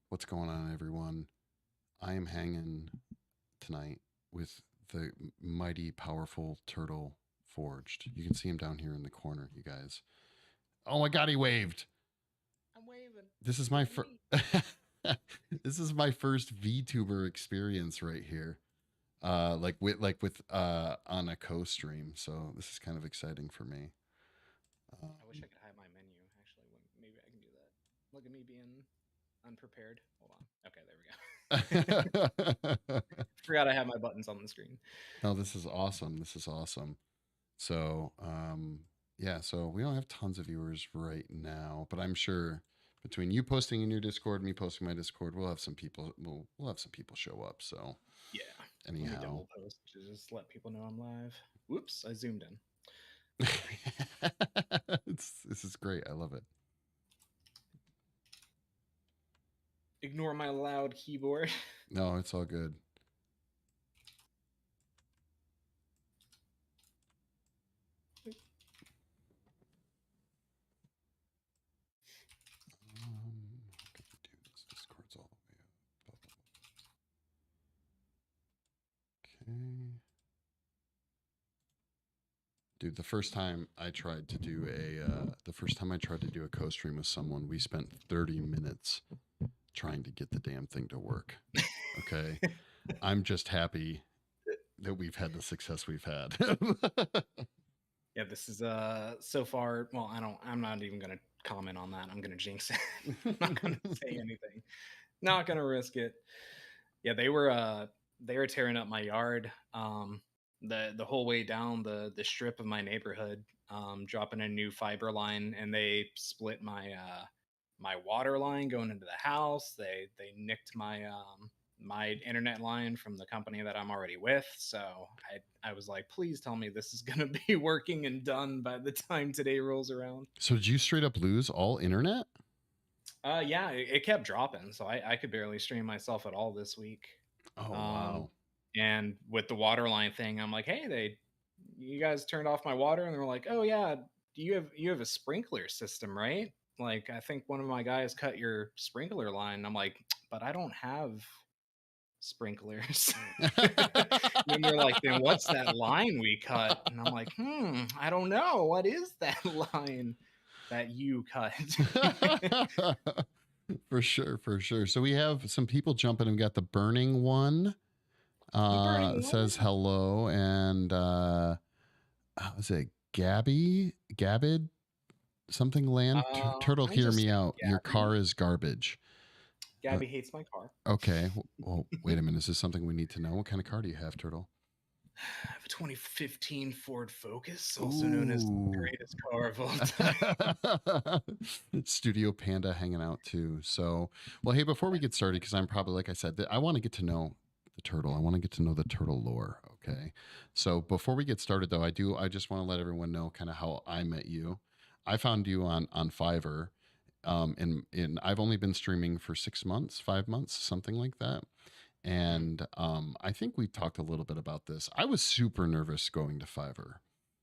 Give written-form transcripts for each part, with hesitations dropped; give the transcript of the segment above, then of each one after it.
What's going on, everyone? I am hanging tonight with the mighty, powerful Turtle Forged. You can see him down here in the corner, you guys. Oh my god, he waved! I'm waving. This is Look my at first. me. This is my first VTuber experience right here. Like with on a co-stream, so this is kind of exciting for me. I wish I could hide my menu. Actually, maybe I can do that. Look at me being unprepared. Hold on. Okay, there we go. Forgot I have my buttons on the screen. No, this is awesome. This is awesome. So, yeah, so we don't have tons of viewers right now, but I'm sure between you posting in your Discord, me posting my Discord, we'll have some people. We'll have some people show up. So, Yeah. Let me anyhow, double post to just let people know I'm live. Whoops, I zoomed in. this is great. I love it. Ignore my loud keyboard. No, it's all good. How can I do this? Discord's all the way up. Okay. Dude, the first time I tried to do a co-stream with someone, we spent 30 minutes trying to get the damn thing to work. Okay. I'm just happy that we've had the success we've had. Yeah, this is so far. Well, I'm not even gonna comment on that. I'm gonna jinx it. I'm not gonna say anything. Not gonna risk it. Yeah, they were tearing up my yard. The whole way down the strip of my neighborhood, dropping a new fiber line, and they split my water line going into the house. They nicked my internet line from the company that I'm already with. So I was like, please tell me this is gonna be working and done by the time today rolls around. So did you straight up lose all internet? Yeah, it kept dropping, so I could barely stream myself at all this week. Oh Um, wow. and with the water line thing, I'm like, hey, you guys turned off my water, and they were like, oh yeah, you have a sprinkler system, right? Like, I think one of my guys cut your sprinkler line. I'm like, but I don't have sprinklers. And they're like, then what's that line we cut? And I'm like, I don't know. What is that line that you cut? For sure, for sure. So we have some people jumping. We got the burning one. The burning Says one. hello, and was it Gabbid? Something land? Turtle, I'm hear just me saying out. Your Gabby. car is garbage. Uh, Gabby hates my car. okay. Well, wait a minute. Is this something we need to know? What kind of car do you have, Turtle? I have a 2015 Ford Focus, also known as the Ooh. greatest car of all time. Studio Panda hanging out too. So, well, hey, before we get started, because I'm probably, like I said, I want to get to know the turtle. I want to get to know the turtle lore. Okay. So before we get started, though, I just want to let everyone know kind of how I met you. I found you on Fiverr. And I've only been streaming for 6 months, 5 months, something like that. Mhm. And I think we talked a little bit about this. I was super nervous going to Fiverr,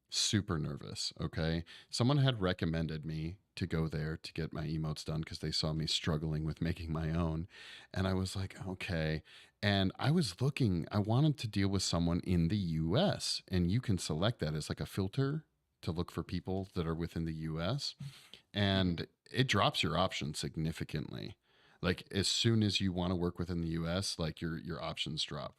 super nervous. Okay. Someone had recommended me to go there to get my emotes done because they saw me struggling with making my own. And I was like, okay. And I was looking, I wanted to deal with someone in the US, and you can select that as like a filter to look for people that are within the US. Mhm. And it drops your options significantly. Like as soon as you want to work within the US, like your options drop.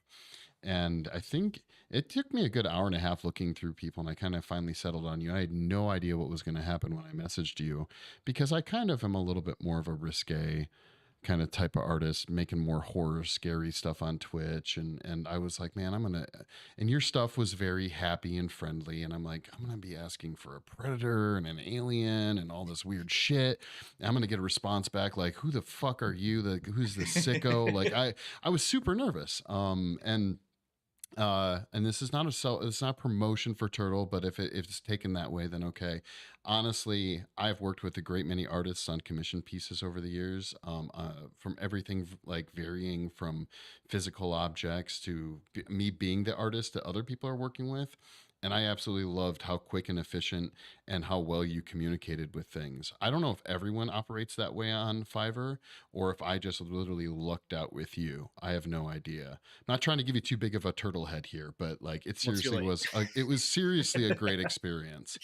And I think it took me a good hour and a half looking through people, and I kind of finally settled on you. I had no idea what was going to happen when I messaged you because I kind of am a little bit more of a risque kind of type of artist, making more horror, scary stuff on Twitch. And I was like, man, I'm gonna. And your stuff was very happy and friendly, and I'm like, I'm gonna be asking for a predator and an alien and all this weird shit. And I'm gonna get a response back like, who the fuck are you? Who's the sicko? Like I was super nervous. And this is not it's not promotion for Turtle, but if it's taken that way, then okay. Honestly, I've worked with a great many artists on commission pieces over the years, from everything like varying from physical objects to me being the artist that other people are working with. and I absolutely loved how quick and efficient and how well you communicated with things. I don't know if everyone operates that way on Fiverr or if I just literally lucked out with you. I have no idea. Not trying to give you too big of a turtle head here, but like Well, too late. it was seriously a great experience.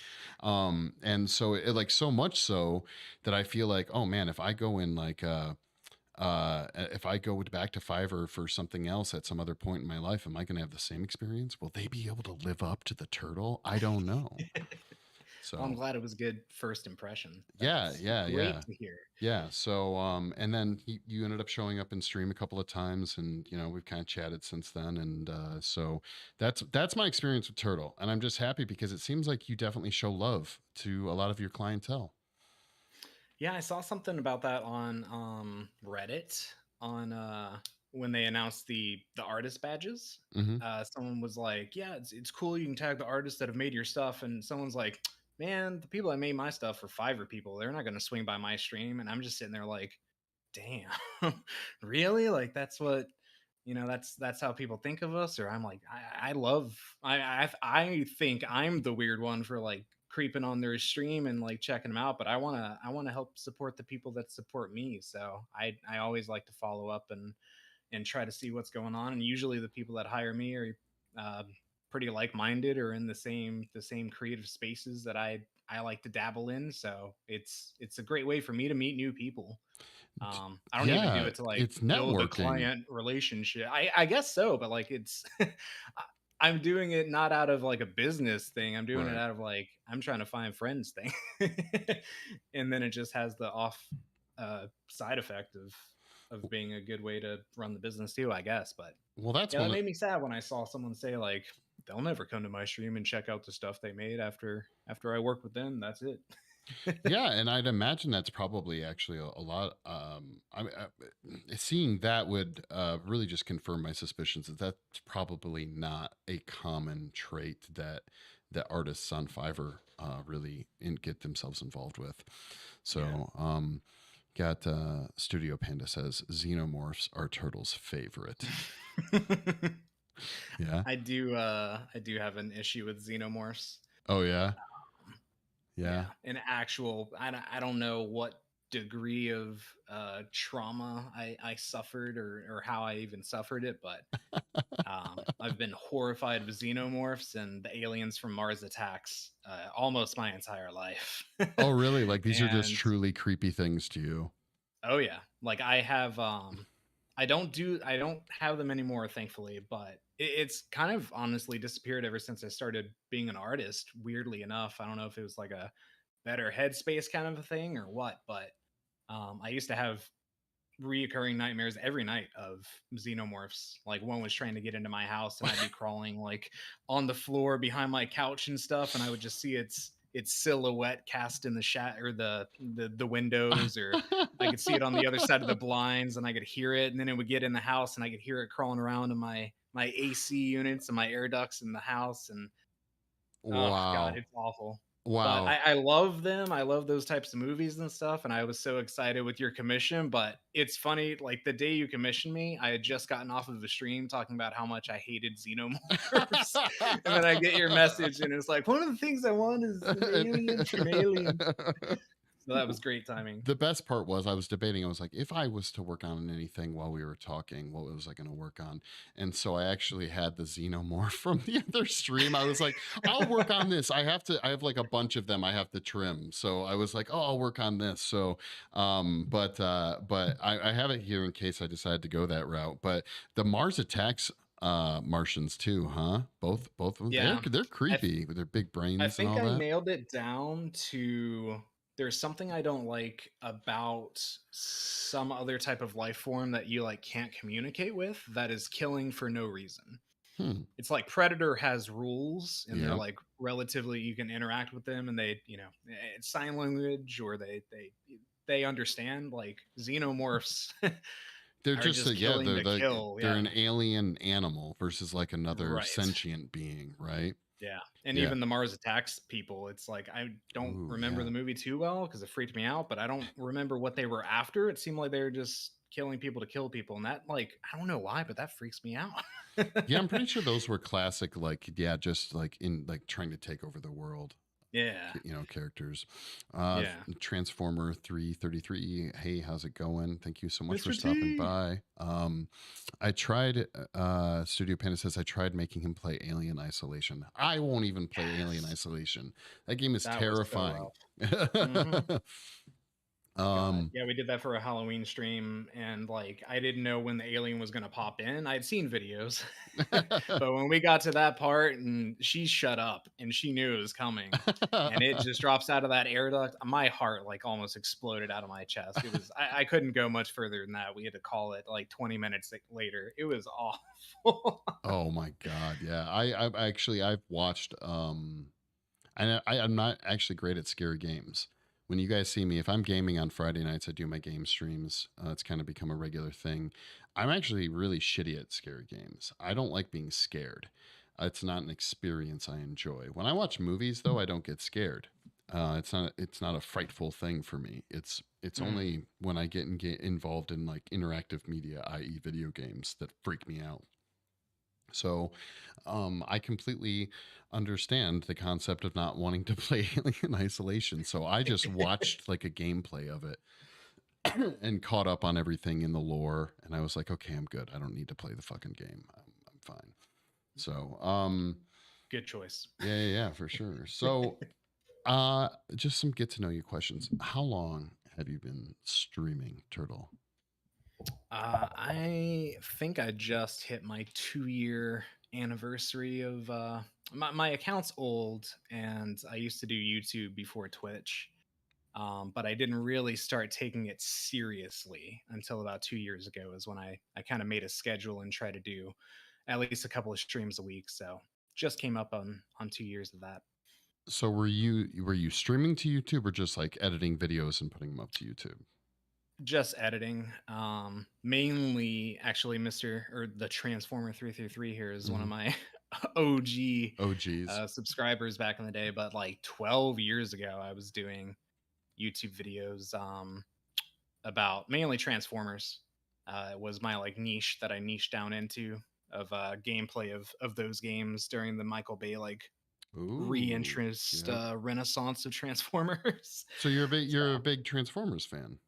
And so it like so much so that I feel like, oh man, if I go in like if I go back to Fiverr for something else at some other point in my life, am I going to have the same experience? Will they be able to live up to the turtle? I don't know. Well, I'm So glad it was a good first impression. yeah, That's yeah, great yeah. to hear. Yeah. So, and then you ended up showing up in stream a couple of times, and we've kind of chatted since then, and so that's my experience with Turtle, and I'm just happy because it seems like you definitely show love to a lot of your clientele. Yeah, I saw something about that on Reddit on when they announced the artist badges. Hmm. Someone was like, "Yeah, it's cool. You can tag the artists that have made your stuff." And someone's like, "Man, the people that made my stuff are Fiverr people. They're not going to swing by my stream." And I'm just sitting there like, "Damn, really? Like that's how people think of us." Or I'm like, I love I think I'm the weird one for like creeping on their stream and like checking them out, but I want to help support the people that support me. So I always like to follow up and try to see what's going on. And usually the people that hire me are uh, pretty like-minded or in the same creative spaces that I like to dabble in. So it's a great way for me to meet new people. I don't even do Yeah, it to like it's build a networking. client relationship. I guess so, but like it's I'm doing it not out of like a business thing. I'm doing it Right. out of like I'm trying to find friends thing. And then it just has the off side effect of being a good way to run the business too, I guess. But Well, that's yeah, that one of made me sad when I saw someone say like they'll never come to my stream and check out the stuff they made after I work with them. That's it. yeah, and I'd imagine that's probably actually a lot. Seeing that would really just confirm my suspicions that that's probably not a common trait that artists on Fiverr really get themselves involved with. Yeah. So, got Studio Panda says xenomorphs are turtles' favorite. Yeah. I do have an issue with xenomorphs. Oh yeah. Yeah, Yeah. an actual I don't know what degree of trauma I suffered or how I even suffered it, but I've been horrified with xenomorphs and the aliens from Mars attacks almost my entire life. Oh really? Like these are just And truly creepy things to you. oh yeah, like I don't have them anymore, thankfully, but it's kind of honestly disappeared ever since I started being an artist. Weirdly enough, I don't know if it was like a better headspace kind of a thing or what, but I used to have reoccurring nightmares every night of xenomorphs. Like one was trying to get into my house, and I'd be crawling like on the floor behind my couch and stuff, and I would just see its silhouette cast in the or the windows, or I could see it on the other side of the blinds, and I could hear it, and then it would get in the house, and I could hear it crawling around in my AC units and my air ducts in the house, and oh god, Wow. it's awful. But Wow. I love them. I love those types of movies and stuff. And I was so excited with your commission. But it's funny, like the day you commissioned me, I had just gotten off of a stream talking about how much I hated xenomorphs. And then I get your message, and it's like, one of the things I want is an alien from Alien. So that was great timing. The best part was I was debating. I was like, if I was to work on anything while we were talking, what was I going to work on? And so I actually had the xenomorph from the other stream. I was like, I'll work on this. I have like a bunch of them I have to trim. So I was like, oh, I'll work on this. So, but I have it here in case I decide to go that route. But the Mars attacks Martians too, huh? Both of them. Yeah. They're I creepy with their big I brains and think all I that. nailed it down to there's something I don't like about some other type of life form that you like can't communicate with that is killing for no reason. Hmm. It's like Predator has rules and they're Yep. like relatively you can interact with them and they, it's sign language or they understand like xenomorphs They're are just just yeah, killing to kill. they're Yeah. an alien animal versus like another Right. sentient being, right? Yeah, and Yeah. even the Mars Attacks people, it's like I don't Ooh, remember yeah. the movie too well because it freaked me out, but I don't remember what they were after. It seemed like they were just killing people to kill people, and that, like, I don't know why, but that freaks me out. Yeah, I'm pretty sure those were classic, like, yeah, just like in like trying to take over the world, Yeah, characters. yeah. Transformer 333. Hey, how's it going? Thank you so much for Mr. stopping T. by. I tried, Studio Panda says I tried making him play Alien Isolation. I won't even play Alien Yes, Isolation. That game is that was so terrifying. rough. Hmm. God, um, yeah, we did that for a Halloween stream, and like I didn't know when the alien was gonna pop in. I'd seen videos, but when we got to that part and she shut up and she knew it was coming, and it just drops out of that air duct, my heart like almost exploded out of my chest. It was I couldn't go much further than that. We had to call it like 20 minutes later. It was awful. oh my God. Yeah. I've watched, and I'm not actually great at scary games. When you guys see me, if I'm gaming on Friday nights, I do my game streams. It's kind of become a regular thing. I'm actually really shitty at scary games. I don't like being scared. It's not an experience I enjoy. When I watch movies, though, I don't get scared. It's not a frightful thing for me. It's Mm. only when I get involved in like interactive media, i.e., video games, that freak me out. So, I completely understand the concept of not wanting to play Alien Isolation. So I just watched like a gameplay of it and caught up on everything in the lore. And I was like, okay, I'm good. I don't need to play the fucking game. I'm fine. So, Good choice. yeah, for sure. So, just some get to know you questions. How long have you been streaming, Turtle? I think I just hit my 2 year anniversary of my account's old, and I used to do YouTube before Twitch. But I didn't really start taking it seriously until about 2 years ago is when I kind of made a schedule and try to do at least a couple of streams a week. So just came up on 2 years of that. So were you streaming to YouTube or just like editing videos and putting them up to YouTube? Just editing. Mainly actually Mr. or the Transformer 333 here is one of Hmm. my OG Oh geez. subscribers back in the day, but like 12 years ago I was doing YouTube videos about mainly Transformers. It was my like niche that I niched down into of gameplay of those games during the Michael Bay like Ooh, reinterest yeah. renaissance of Transformers. So you're a big So you're a big Transformers fan,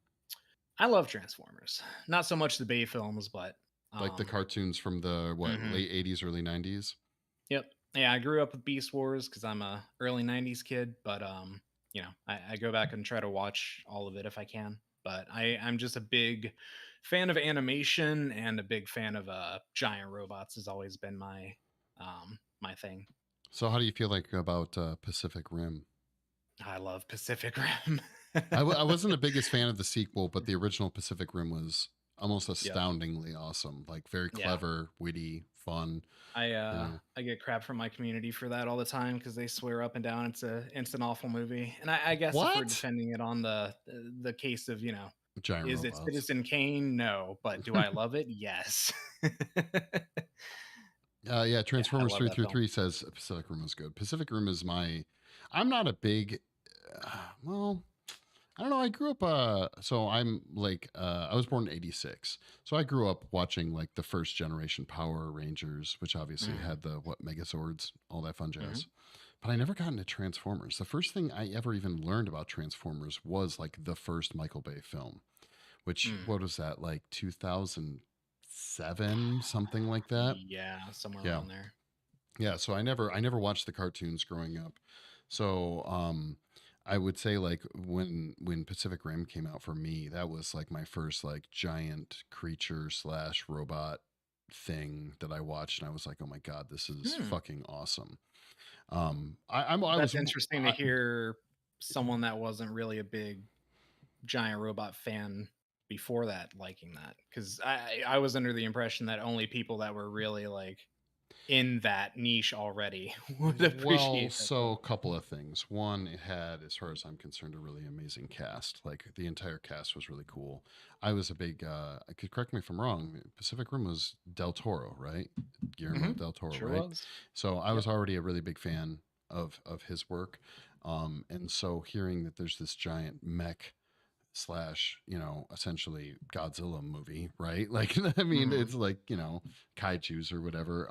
I love Transformers. Not so much the Bay films, but like the um, cartoons from the what mhm. late '80s, early '90s. Yep. Yeah, I grew up with Beast Wars because I'm a early '90s kid, but I go back and try to watch all of it if I can. But I'm just a big fan of animation and a big fan of giant robots has always been my thing. So how do you feel like about Pacific Rim? I love Pacific Rim. I wasn't the biggest fan of the sequel, but the original Pacific Rim was almost Yep. astoundingly awesome. Like very Yeah. clever, witty, fun. I You uh know, I get crap from my community for that all the time because they swear up and down it's an awful movie. And I guess if we're what? defending it on the case of, Giant is it robots. Citizen Kane? No. But do I love it? Yes. Yeah, Yeah, I Transformers love that film. 333 says Pacific Rim was good. Pacific Rim is my. I'm not a big. Well, I don't know. I grew up. So I'm like. I was born in '86, so I grew up watching like the first generation Power Rangers, which obviously Mhm, had the what Megazords, all that fun mhm, jazz. But I never got into Transformers. The first thing I ever even learned about Transformers was like the first Michael Bay film, which mm. what was that like 2007, something like that. Yeah, somewhere Yeah. around there. Yeah, so I never watched the cartoons growing up. So I would say like when Pacific Rim came out for me, that was like my first like giant creature slash robot thing that I watched and I was like, "Oh my God, this is Hmm. fucking awesome." I That's was interesting to hear someone that wasn't really a big giant robot fan before that liking that. Because I was under the impression that only people that were really like in that niche already would well, appreciate that so film. a couple of things. One, it had, as far as I'm concerned, a really amazing cast. Like the entire cast was really cool. I was a big, I could correct me if I'm wrong. Pacific Rim was Del Toro, right? Guillermo Hmm. del Toro, Sure right? was. So I Yep. was already a really big fan of his work. And so hearing that there's this giant mech slash, essentially Godzilla movie, right? Like, I mean, Hmm. it's like, kaiju's or whatever.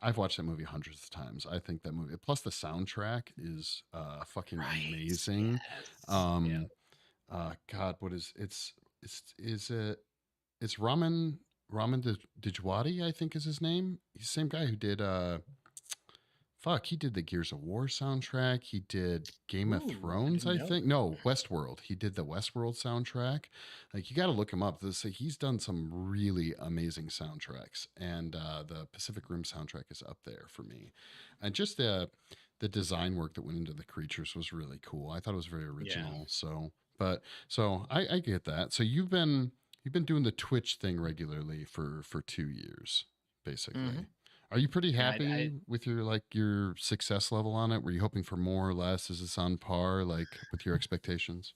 I've watched that movie hundreds of times. I think that movie, plus the soundtrack is fucking Right. amazing. Yes. Yeah. Um, God, what is it? It's Raman Djawadi, I think is his name. He's the same guy who did he did the Gears of War soundtrack. He did Game of Ooh, I Thrones, didn't I know think. No, Westworld. He did the Westworld soundtrack. Like, you got to look him up. He's done some really amazing soundtracks, and the Pacific Rim soundtrack is up there for me. And just the design work that went into the creatures was really cool. I thought it was very that. Yeah. original. So I get that. So you've been doing the Twitch thing regularly for 2 years, Hmm. basically. Are you pretty Yeah. happy with your success level on it? Were you hoping for more or less? Is this on par, like, with your expectations?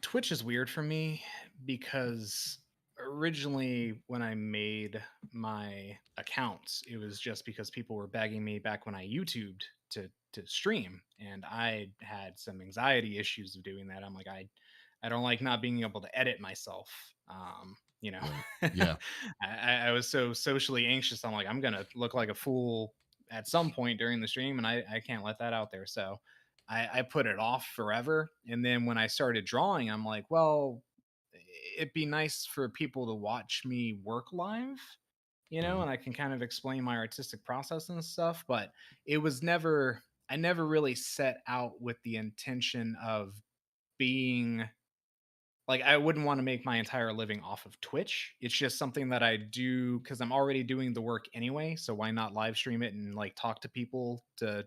Twitch is weird for me because originally when I made my accounts, it was just because people were begging me back when I YouTubed to stream, and I had some anxiety issues of doing that. I'm like, I don't like not being able to edit myself. You know, Right. I, Yeah. I was so socially anxious. I'm like, I'm gonna look like a fool at some point during the stream, and I can't let that out there. So I put it off forever. And then when I started drawing, I'm like, well, it'd be nice for people to watch me work live, Right. and I can kind of explain my artistic process and stuff. But it was never, I never really set out with the intention of being like, I wouldn't want to make my entire living off of Twitch. It's just something that I do because I'm already doing the work anyway. So why not live stream it and like talk to people to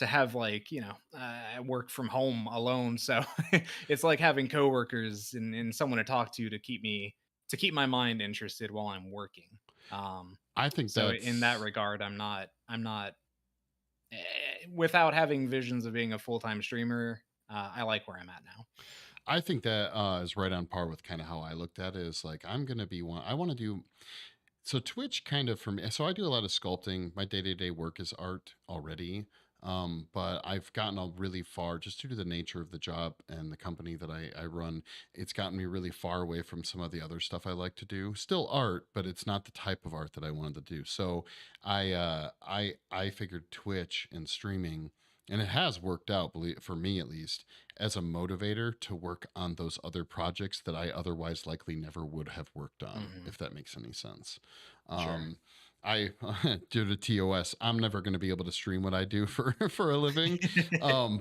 have like I work from home alone, so it's like having coworkers and someone to talk to keep my mind interested while I'm working. um I think so in that that's regard, I'm not without having visions of being a full-time streamer. I like where I'm at now. I think that is right on par with kind of how I looked at it. Is like, I'm gonna be one. I want to do so Twitch kind of for me. So I do a lot of sculpting. My day-to-day work is art already. But I've gotten really far just due to the nature of the job and the company that I run. It's gotten me really far away from some of the other stuff I like to do. Still art, but it's not the type of art that I wanted to do. So I figured Twitch and streaming, and it has worked out, for me at least, as a motivator to work on those other projects that I otherwise likely never would have worked on, Hmm. if that makes any sense. Sure. Um, I due to TOS, I'm never going to be able to stream what I do for for a living.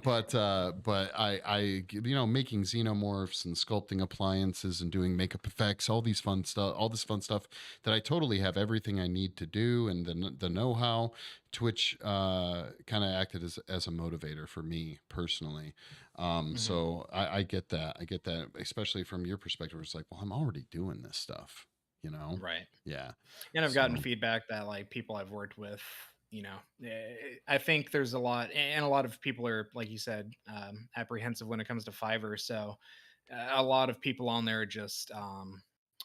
But making xenomorphs and sculpting appliances and doing makeup effects, all this fun stuff that I totally have everything I need to do and the know how. Twitch kind of acted as a motivator for me personally. Hmm. So I get that. I get that, especially from your perspective. It's like, well, I'm already doing this stuff, you know? Right. Yeah. And I've gotten So feedback that like people I've worked with, I think there's a lot, and a lot of people are, like you said, apprehensive when it comes to Fiverr. So a lot of people on there are just,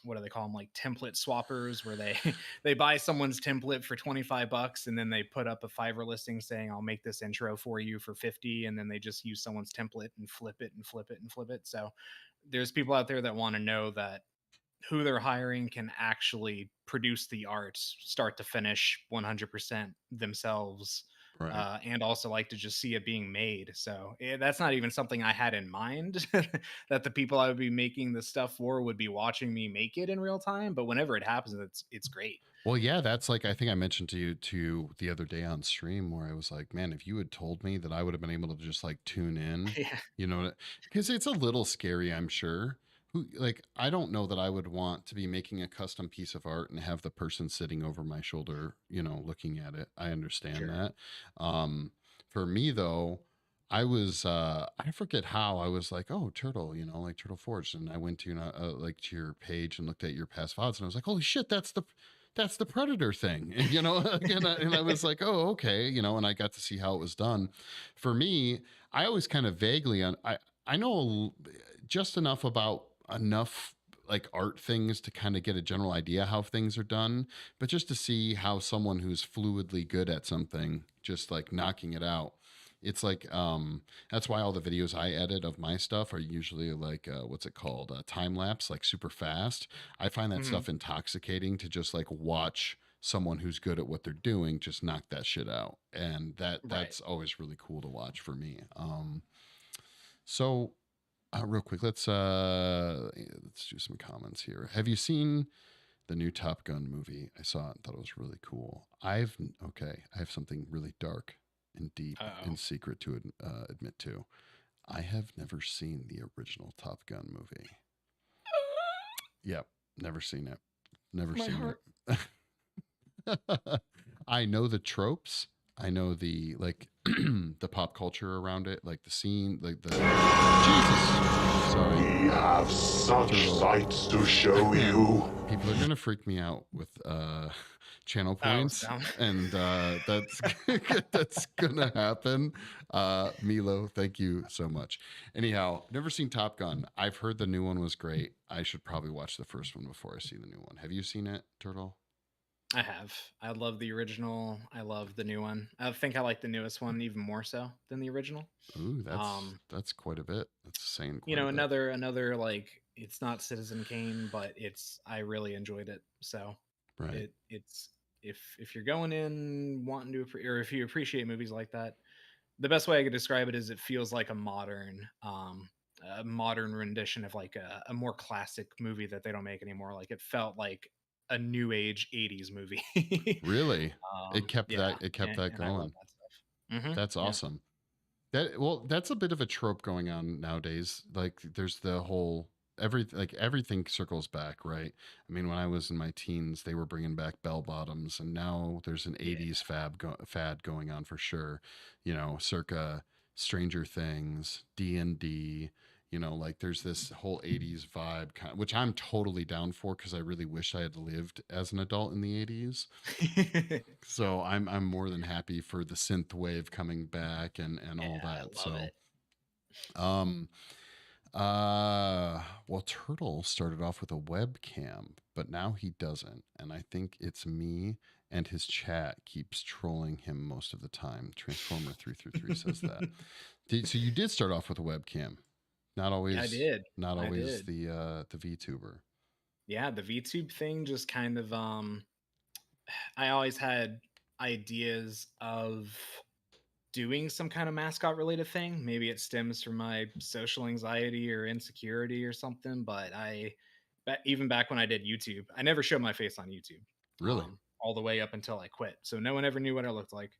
what do they call them? Like template swappers, where they they buy someone's template for 25 bucks and then they put up a Fiverr listing saying, I'll make this intro for you for 50. And then they just use someone's template and flip it and flip it and flip it. So there's people out there that want to know that who they're hiring can actually produce the art start to finish 100% themselves, right. and also like to just see it being made. So that's not even something I had in mind that the people I would be making the stuff for would be watching me make it in real time. But whenever it happens, it's great. Well, yeah, that's like I think I mentioned to you the other day on stream where I was like, man, if you had told me that I would have been able to just like tune in, Yeah. because it's a little scary, I'm sure. I don't know that I would want to be making a custom piece of art and have the person sitting over my shoulder, looking at it. I understand Sure. that. Um, for me though, I forget how I was like, oh, Turtle, like Turtle Forge, and I went to like to your page and looked at your past VODs, and I was like, holy shit, that's the Predator thing. And, and I was like, oh, okay, and I got to see how it was done. For me, I always kind of vaguely I know just enough about enough like art things to kind of get a general idea how things are done, but just to see how someone who's fluidly good at something just like knocking it out. It's like that's why all the videos I edit of my stuff are usually like what's it called, time lapse, like super fast. I find that Hmm. stuff intoxicating to just like watch someone who's good at what they're doing just knock that shit out, and Right. that's always really cool to watch for me. So real quick, let's do some comments here. Have you seen the new Top Gun movie? I saw it and thought it was really cool. I have something really dark and deep Uh-oh. and secret to admit to. I have never seen the original Top Gun movie. Yep, never seen it. Never My seen heart. it. I know the tropes. I know the like the pop culture around it, like the scene, like the Jesus. Sorry, We have such turtle. sights to show you. People are gonna freak me out with channel Oh, points, so and that's that's gonna happen. Milo, thank you so much. Anyhow, never seen Top Gun. I've heard the new one was great. I should probably watch the first one before I see the new one. Have you seen it, Turtle? I have. I love the original. I love the new one. I think I like the newest one even more so than the original. Ooh, Um, that's quite a bit. That's saying you quite a know, bit. another like it's not Citizen Kane, but it's I really enjoyed it. So Right. it's if you're going in wanting to or if you appreciate movies like that, the best way I could describe it is it feels like a modern rendition of like a more classic movie that they don't make anymore. Like it felt like a new age 80s movie. Really? Yeah, It kept that and I love going. that stuff. That's Yeah. awesome. That's a bit of a trope going on nowadays. Like there's the whole everything circles back, right? I mean, when I was in my teens, they were bringing back bell bottoms, and now there's an Yeah. 80s fad going on for sure. You know, circa Stranger Things, D&D, you know, like there's this whole 80s vibe which I'm totally down for cuz I really wish I had lived as an adult in the 80s. So I'm more than happy for the synth wave coming back and Yeah, all I that. love So it. um well, Turtle started off with a webcam, but now he doesn't. And I think it's me and his chat keeps trolling him most of the time. Transformer 333 says that. So you did start off with a webcam. Not Yeah, I always did. not I always did. the VTuber. Yeah, the VTube thing just kind of I always had ideas of doing some kind of mascot related thing. Maybe it stems from my social anxiety or insecurity or something, but even back when I did YouTube, I never showed my face on YouTube. Really? All the way up until I quit. So no one ever knew what I looked like.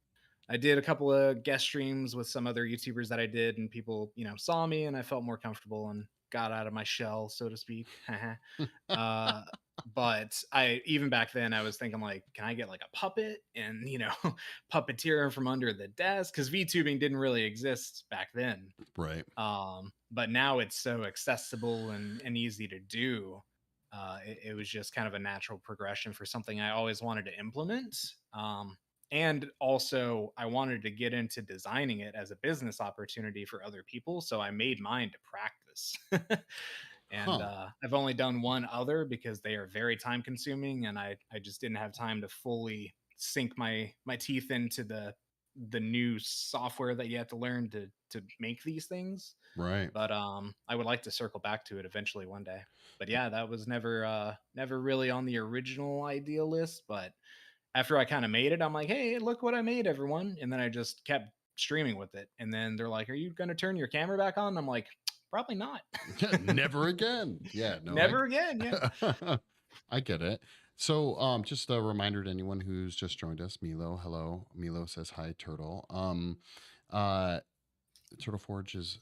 I did a couple of guest streams with some other YouTubers that I did, and people, saw me, and I felt more comfortable and got out of my shell, so to speak. uh, but I even back then I was thinking like, can I get like a puppet and puppeteer from under the desk? Because VTubing didn't really exist back then. Right. But now it's so accessible and easy to do. It was just kind of a natural progression for something I always wanted to implement. And also, I wanted to get into designing it as a business opportunity for other people. So I made mine to practice. And Huh. I've only done one other because they are very time consuming, and I just didn't have time to fully sink my teeth into the new software that you have to learn to make these things. Right. But I would like to circle back to it eventually one day. But yeah, that was never really on the original idea list. But after I kind of made it, I'm like, hey, look what I made, everyone. And then I just kept streaming with it. And then they're like, are you gonna turn your camera back on? I'm like, probably not. Never again. Yeah, no, Never again. Yeah. I get it. So, just a reminder to anyone who's just joined us, Milo. Hello, Milo says hi, Turtle. Uh, Turtle Forge is.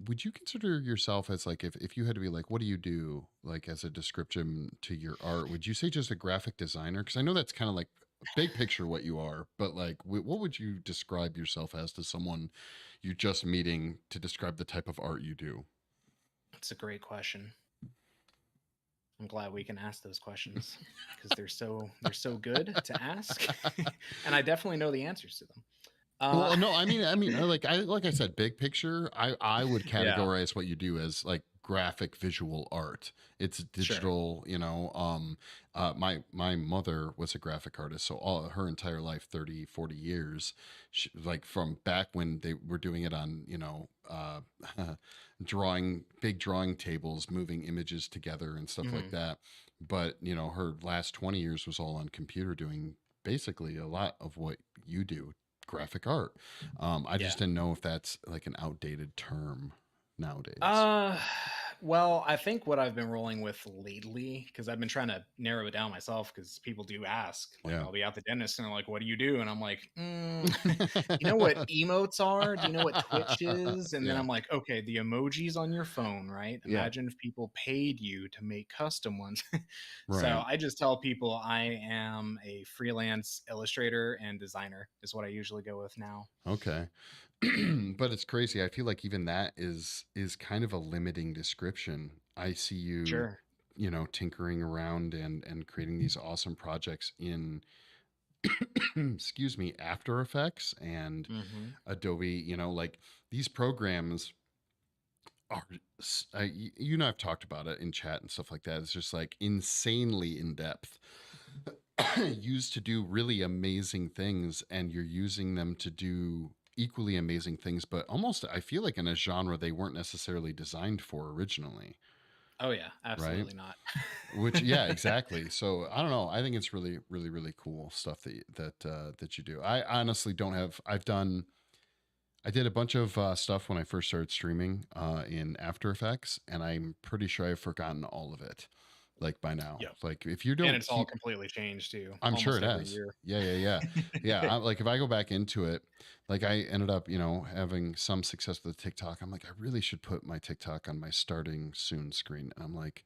Would you consider yourself as like if you had to be like, what do you do like as a description to your art? Would you say just a graphic designer? Because I know that's kind of like big picture what you are, but like, what would you describe yourself as to someone you're just meeting to describe the type of art you do? It's a great question. I'm glad we can ask those questions because they're so good to ask, and I definitely know the answers to them. Well, no, I mean, like I said, big picture. I would Yeah. categorize what you do as like graphic visual art. It's Sure. digital, my mother was a graphic artist, so all her entire life, 30, 40 years, like from back when they were doing it on, drawing big drawing tables, moving images together and stuff like Hmm. that. But, her last 20 years was all on computer doing basically a lot of what you do, graphic art. I Yeah. just didn't know if that's like an outdated term nowadays. Uh, well, I think what I've been rolling with lately, because I've been trying to narrow it down myself, because people do ask, like, Yeah. I'll be at the dentist and they're like, "What do you do?" And I'm like, "You know what emotes are? Do you know what Twitch is?" And then Yeah. I'm like, "Okay, the emojis on your phone, right? Yeah. Imagine if people paid you to make custom ones." So Right. I just tell people I am a freelance illustrator and designer, is what I usually go with now. Okay. But it's crazy. I feel like even that is kind of a limiting description. I see you, Sure. tinkering around and creating these awesome projects in excuse me, After Effects and Hmm. Adobe, like these programs are you know I've talked about it in chat and stuff like that. It's just like insanely in depth. Used to do really amazing things, and you're using them to do equally amazing things, but almost I feel like in a genre they weren't necessarily designed for originally, Oh yeah, right? absolutely not. Which, yeah, exactly. So I don't know. I think it's really, really, really cool stuff that you do. I honestly don't have. I did a bunch of stuff when I first started streaming in After Effects, and I'm pretty sure I've forgotten all of it. Like by now, Yep. like if you And don't it's all keep, completely changed too, I'm sure it almost every has. year. Yeah, yeah, yeah, yeah. Like if I go back into it, like I ended up, having some success with TikTok. I'm like, I really should put my TikTok on my starting soon screen, and I'm like,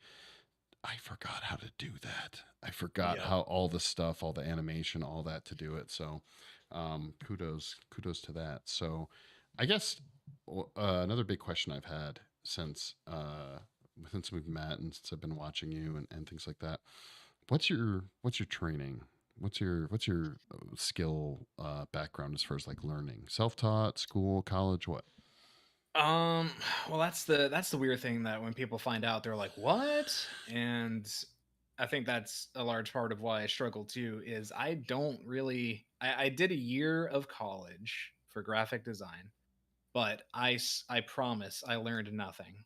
I forgot how to do that. I forgot Yep. how all the stuff, all the animation, all that to do it. So, kudos to that. So, I guess another big question I've had since we've met and since I've been watching you and things like that. What's your training? What's your skill background as far as like learning? Self taught, school, college, what? Um, well, that's the weird thing, that when people find out, they're like, "What?" And I think that's a large part of why I struggle too. Is I don't really. I did a year of college for graphic design, but I promise I learned nothing.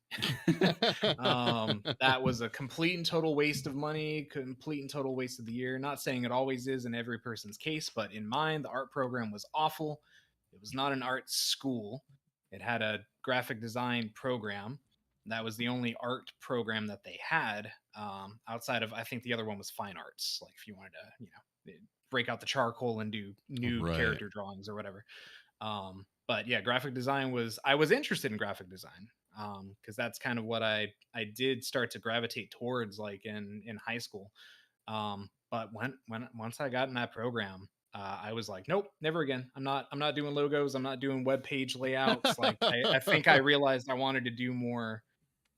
That was a complete and total waste of money, complete and total waste of the year. Not saying it always is in every person's case, but in mine, the art program was awful. It was not an art school. It had a graphic design program. That was the only art program that they had, outside of, I think the other one was fine arts. Like if you wanted to, break out the charcoal and do nude Right. character drawings or whatever. But yeah, graphic design I was interested in graphic design, because that's kind of what I did start to gravitate towards, like in high school. But when once I got in that program, I was like, nope, never again. I'm not doing logos. I'm not doing web page layouts. Like I think I realized I wanted to do more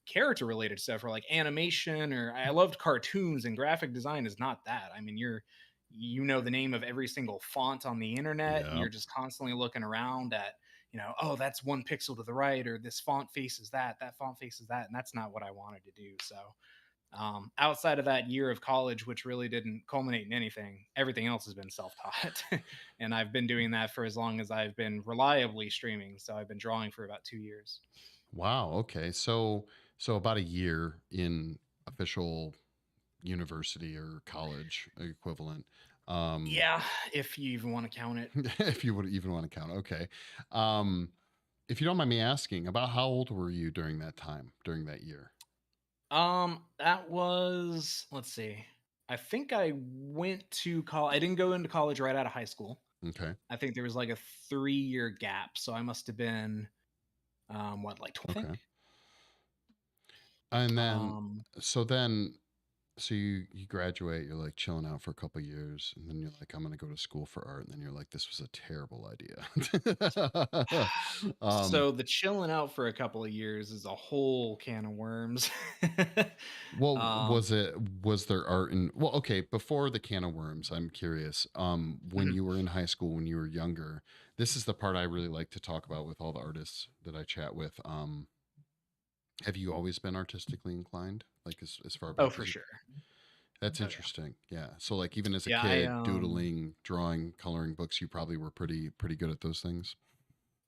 character related stuff, or like animation, or I loved cartoons, and graphic design is not that. I mean, you know the name of every single font on the internet, and Yeah. you're just constantly looking around at, oh, that's one pixel to the right, or this font faces that font faces that, and that's not what I wanted to do. So outside of that year of college, which really didn't culminate in anything, everything else has been self-taught. And I've been doing that for as long as I've been reliably streaming, so I've been drawing for about 2 years. Wow. Okay. So about a year in official university or college equivalent. Um, Yeah, if you even want to count it. if you would even want to count. Okay. Um, if you don't mind me asking, about how old were you during that time, during that year? That was, let's see. I think I went to college. I didn't go into college right out of high school. Okay. I think there was like a 3 year gap, so I must have been what, like 12, I think. Okay. And then, Um, so then so you graduate, you're like chilling out for a couple years, and then you're like, I'm gonna go to school for art, and then you're like, this was a terrible idea. um, so the chilling out for a couple of years is a whole can of worms. well, um, was there art in, well, okay, before the can of worms, I'm curious. When mhm. you were in high school, when you were younger, this is the part I really like to talk about with all the artists that I chat with. Have you always been artistically inclined, like as far Oh, back for as you? sure. That's Oh yeah. interesting. Yeah. So like even as a Yeah, kid, doodling, drawing, coloring books, you probably were pretty good at those things.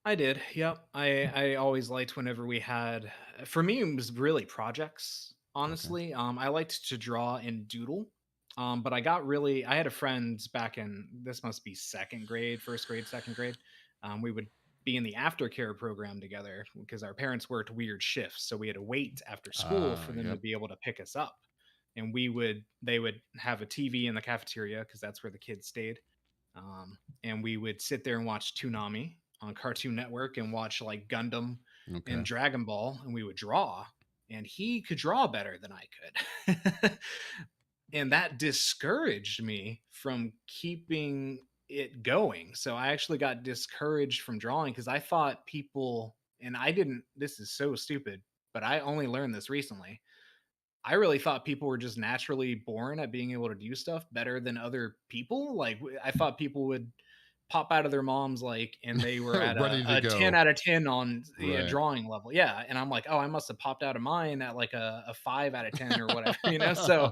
I did. Yep. I always liked whenever we had, for me it was really projects, Okay. honestly. I liked to draw and doodle. But I got really, I had a friend back in, this must be second grade, first grade, second grade. We would be in the aftercare program together because our parents worked weird shifts, so we had to wait after school Ah, for them to yep. be able to pick us up. And they would have a TV in the cafeteria because that's where the kids stayed. And we would sit there and watch Toonami on Cartoon Network and watch like Gundam and Okay. Dragon Ball, and we would draw. And he could draw better than I could. And that discouraged me from keeping it going. So I actually got discouraged from drawing because I thought people, and I didn't, this is so stupid, but I only learned this recently. I really thought people were just naturally born at being able to do stuff better than other people. Like I thought people would pop out of their moms like and they were at Ready to a 10 go. out of 10 on Right. drawing level. Yeah. And I'm like, oh, I must have popped out of mine at like a 5 out of 10 or whatever, you know? So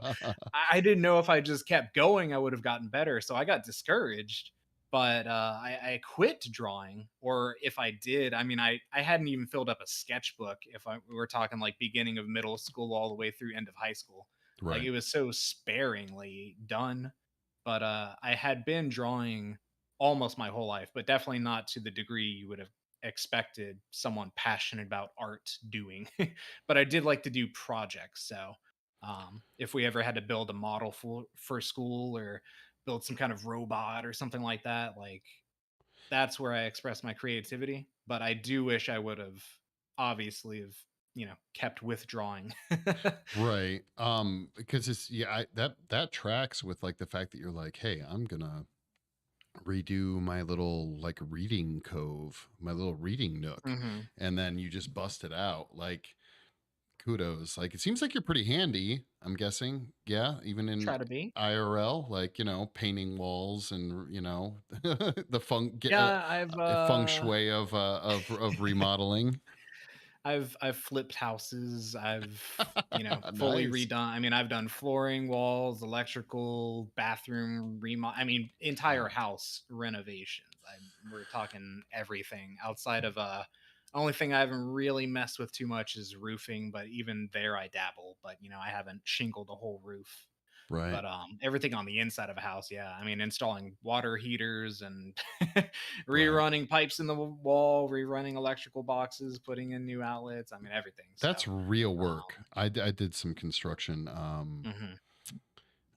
I didn't know if I just kept going, I would have gotten better. So I got discouraged, but I quit drawing. Or if I did, I mean, I hadn't even filled up a sketchbook. If we were talking like beginning of middle school all the way through end of high school, like Right. it was so sparingly done. But I had been drawing almost my whole life, but definitely not to the degree you would have expected someone passionate about art doing. But I did like to do projects. So if we ever had to build a model for school or build some kind of robot or something like that, like that's where I express my creativity. But I do wish I would have obviously have, kept withdrawing. Right. Because it's yeah, that tracks with like the fact that you're like, hey, I'm gonna redo my little like reading cove, my little reading nook, Hmm. and then you just bust it out. Like kudos. Like it seems like you're pretty handy, I'm guessing. Yeah, even in Try to be. IRL, like, painting walls and, the Yeah, I've feng shui of remodeling. I've flipped houses. I've, fully Nice. redone. I mean, I've done flooring, walls, electrical, bathroom remodel. I mean, entire Wow. house renovations. We're talking everything outside of only thing I haven't really messed with too much is roofing, but even there I dabble. But I haven't shingled a whole roof. Right. But everything on the inside of a house, yeah. I mean, installing water heaters and Right. rerunning pipes in the wall, rerunning electrical boxes, putting in new outlets. I mean, everything. So, That's real work. I did some construction. mhm.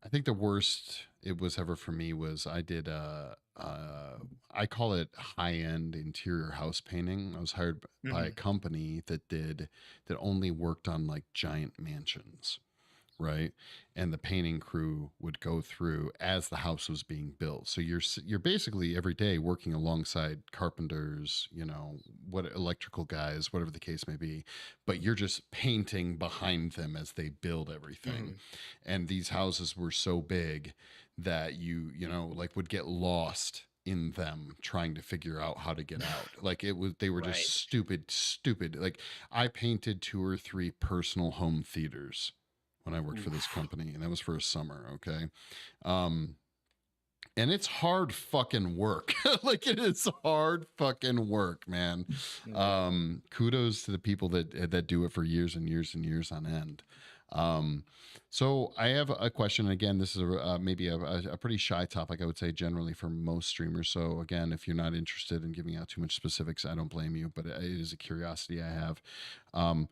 I think the worst it was ever for me was I did I call it high end interior house painting. I was hired by a Mhm. company that only worked on like giant mansions, right? And the painting crew would go through as the house was being built. So you're basically every day working alongside carpenters, what electrical guys, whatever the case may be, but you're just painting behind them as they build everything. Mhm. And these houses were so big that like would get lost in them trying to figure out how to get out. Like they were just Right. stupid. Like I painted 2 or 3 personal home theaters when I worked for this Oof. company, and that was for a summer. Okay. Um, and it's hard fucking work. Like it is hard fucking work, man. Yeah. Kudos to the people that do it for years and years and years on end. Um, so I have a question. Again, this is maybe a pretty shy topic, I would say, generally for most streamers. So again, if you're not interested in giving out too much specifics, I don't blame you. But it is a curiosity I have. Um,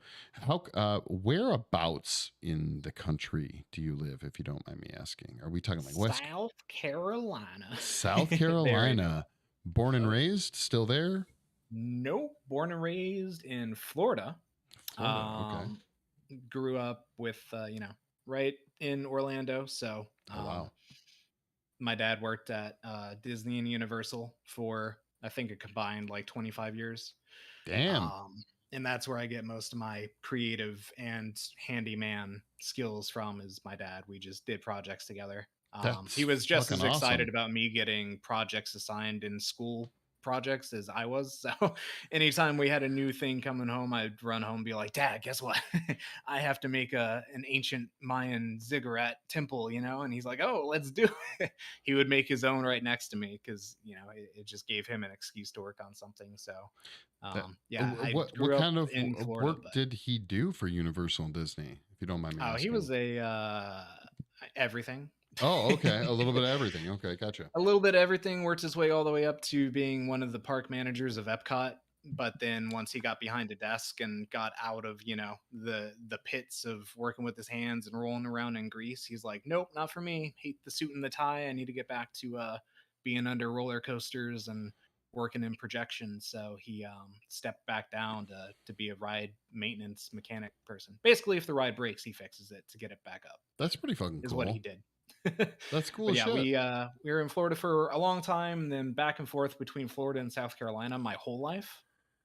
whereabouts in the country do you live, if you don't mind me asking? Are we talking like West South Carolina. South There we go. Carolina? Born and Yep. raised, still there? Nope. Born and raised in Florida. Florida. Okay. Um, Grew up with right in Orlando. So Oh wow. my dad worked at Disney and Universal for I think a combined like 25 years. Damn. And that's where I get most of my creative and handyman skills from is my dad. We just did projects together. He That's was just fucking as excited awesome. about me getting projects assigned in school projects as I was. So anytime we had a new thing coming home, I'd run home and be like, Dad, guess what? I have to make an ancient Mayan ziggurat temple, you know? And he's like, oh, let's do it. He would make his own right next to me because, you know, it just gave him an excuse to work on something. So, That, yeah, I what grew up kind of in Florida, work but did he do for Universal and Disney, if you don't mind me oh, he was asking? a everything. Oh, okay. A little bit of everything. Okay, gotcha. A little bit of everything, worked his way all the way up to being one of the park managers of Epcot. But then once he got behind a desk and got out of, you know, the pits of working with his hands and rolling around in grease, he's like, nope, not for me. Hate the suit and the tie. I need to get back to being under roller coasters and working in projections. So he stepped back down to be a ride maintenance mechanic person. Basically, if the ride breaks, he fixes it to get it back up. That's pretty fucking Is what he cool. did. That's cool But as yeah, shit. we were in Florida for a long time, then back and forth between Florida and South Carolina my whole life.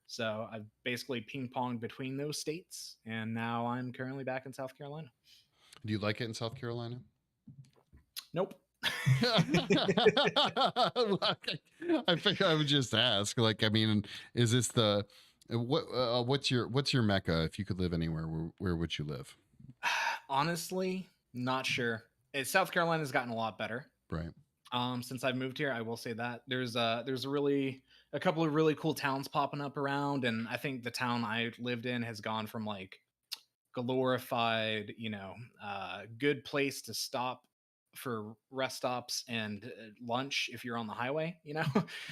So I've basically ping ponged between those states, and now I'm currently back in South Carolina. Do you like it in South Carolina? Nope. I think I would just ask. Like, I mean, is this the what's your mecca? If you could live anywhere, where would you live? Honestly, not sure. South Carolina's gotten a lot better. Right. Since I've moved here, I will say that there's a couple of really cool towns popping up around, and I think the town I lived in has gone from like glorified, you know, good place to stop for rest stops and lunch if you're on the highway, you know,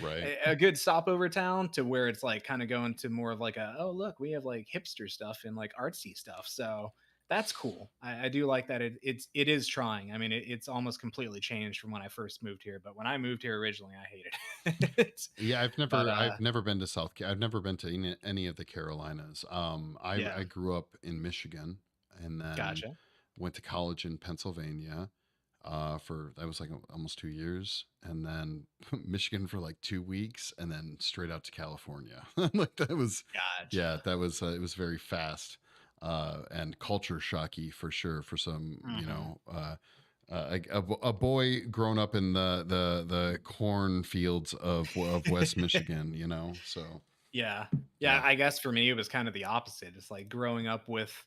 Right. a good stopover town to where it's like kind of going to more of like a, oh, look, we have like hipster stuff and like artsy stuff. So that's cool. I do like that. It is trying. I mean, it's almost completely changed from when I first moved here. But when I moved here originally, I hated it. Yeah, But I've never been to I've never been to any of the Carolinas. yeah, I grew up in Michigan and then gotcha. went to college in Pennsylvania. For that was like almost 2 years, and then Michigan for like 2 weeks, and then straight out to California. Like that was, yeah, Gotcha. that was it was very fast, and culture shocky for sure for some, Hmm. a boy grown up in the cornfields of West Michigan, so Yeah. Yeah, yeah, I guess for me it was kind of the opposite. It's like growing up with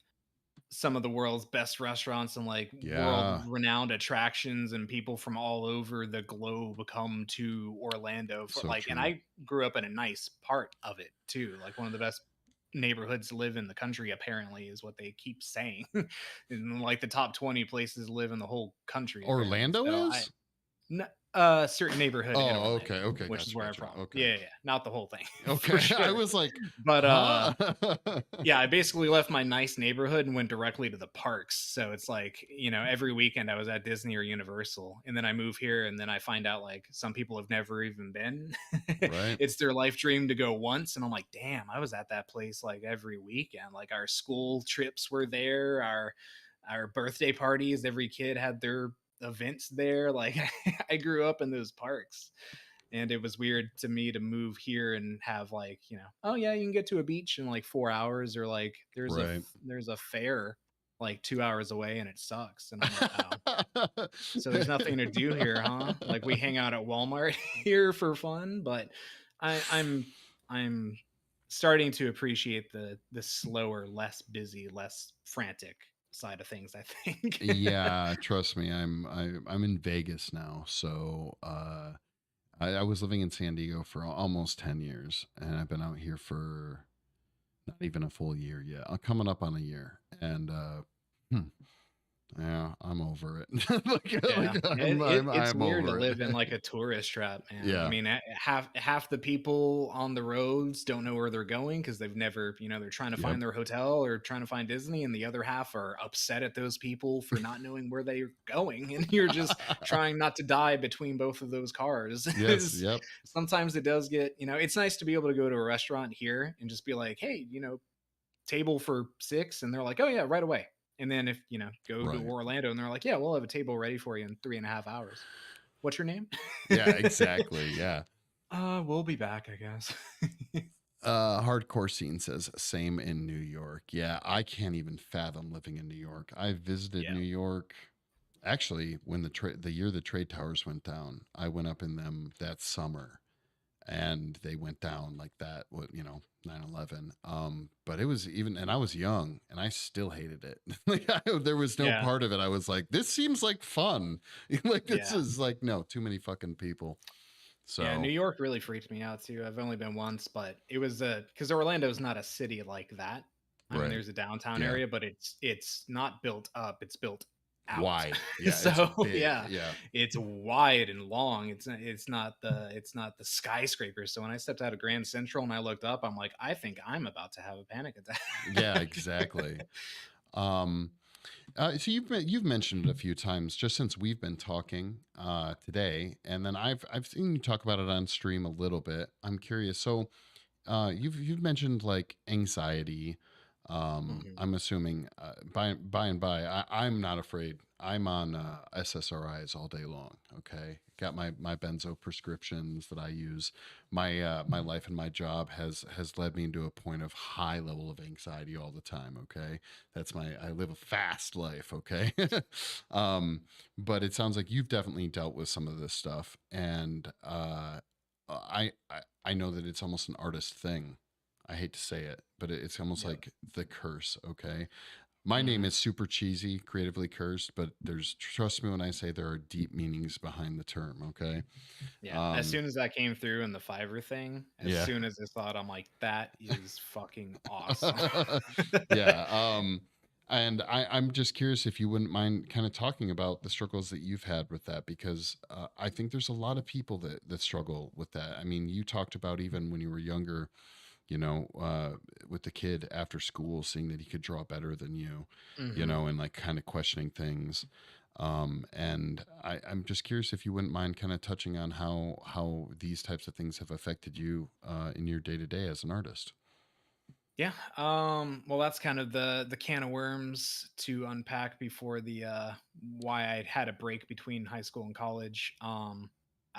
some of the world's best restaurants and like world yeah, renowned attractions and people from all over the globe come to Orlando for so like, and true. I grew up in a nice part of it too, like one of the best neighborhoods to live in the country apparently is what they keep saying. And like the top 20 places to live in the whole country apparently. Orlando So I is. certain neighborhood in Oh, okay, Orlando, okay, which is gotcha, where I'm gotcha. from. Okay, Yeah, yeah, yeah, not the whole thing for okay. I sure. was like, But huh? yeah, I basically left my nice neighborhood and went directly to the parks. So it's like, you know, every weekend I was at Disney or Universal. And then I move here and then I find out like some people have never even been. Right. It's their life dream to go once. And I'm like, damn, I was at that place like every weekend. Like our school trips were there, our birthday parties, every kid had their events there. Like I grew up in those parks, and it was weird to me to move here and have like, you know, oh yeah, you can get to a beach in like 4 hours, or like Right. there's a fair like 2 hours away and it sucks. And I'm like, oh, so there's nothing to do here, huh? Like we hang out at Walmart here for fun. But I'm starting to appreciate the slower, less busy, less frantic side of things, I think. Yeah, trust me, I'm in Vegas now, so I was living in San Diego for almost 10 years, and I've been out here for not even a full year yet. I'm coming up on a year, and hmm, yeah, I'm over it. Yeah, it's I'm weird to over live in it. like a tourist trap, man. I Yeah. mean, half the people on the roads don't know where they're going because they've never, you know, they're trying to Yep. find their hotel or trying to find Disney, and the other half are upset at those people for not knowing where they're going, and you're just trying not to die between both of those cars. Yes. Yep. Sometimes it does get, you know, it's nice to be able to go to a restaurant here and just be like, hey, you know, table for six, and they're like, oh yeah, right away. And then if you know go to Right. Orlando and they're like, yeah, we'll have a table ready for you in 3.5 hours. What's your name? Yeah. Exactly. Yeah. We'll be back, I guess. Hardcore scene says same in New York. Yeah, I can't even fathom living in New York. I visited Yeah. New York actually when the year the trade towers went down. I went up in them that summer, and they went down like that. What 9/11. But it was even, and I was young, and I still hated it. Like there was no Yeah, part of it. I was like, this seems like fun. Like this yeah. is like no too many fucking people. Yeah, New So York really freaked me out too. I've only been once, but it was because Orlando's not a city like that. I mean, right, there's a downtown yeah, area, but it's not built up; it's built out. wide, yeah, it's So big, yeah, yeah. it's wide and long. It's not the skyscraper. So when I stepped out of Grand Central and I looked up, I'm like, I think I'm about to have a panic Yeah, attack. exactly. Um, so you've mentioned it a few times just since we've been talking today, and then I've seen you talk about it on stream a little bit. I'm curious. So you've mentioned like anxiety. Mhm. I'm assuming by and by, I'm not afraid. I'm on SSRIs all day long. Okay, got my benzo prescriptions that I use. My life and my job has led me into a point of high level of anxiety all the time. Okay, I live a fast life. Okay, um, but it sounds like you've definitely dealt with some of this stuff, and I know that it's almost an artist thing. I hate to say it, but it's almost Yep. like the curse. Okay, my name Mhm. is super cheesy, creatively cursed, but there's trust me when I say there are deep meanings behind the term. Okay, Yeah. As um, soon as that came through in the Fiverr thing, as yeah. soon as I saw it, I'm like, that is fucking awesome. Yeah. And I'm just curious if you wouldn't mind kind of talking about the struggles that you've had with that, because I think there's a lot of people that struggle with that. I mean, you talked about even when you were younger, you know, with the kid after school, seeing that he could draw better than you, Hmm. and like kind of questioning things. And I'm just curious if you wouldn't mind kind of touching on how these types of things have affected you in your day to day as an artist. Yeah. Well, that's kind of the can of worms to unpack before the why I had a break between high school and college.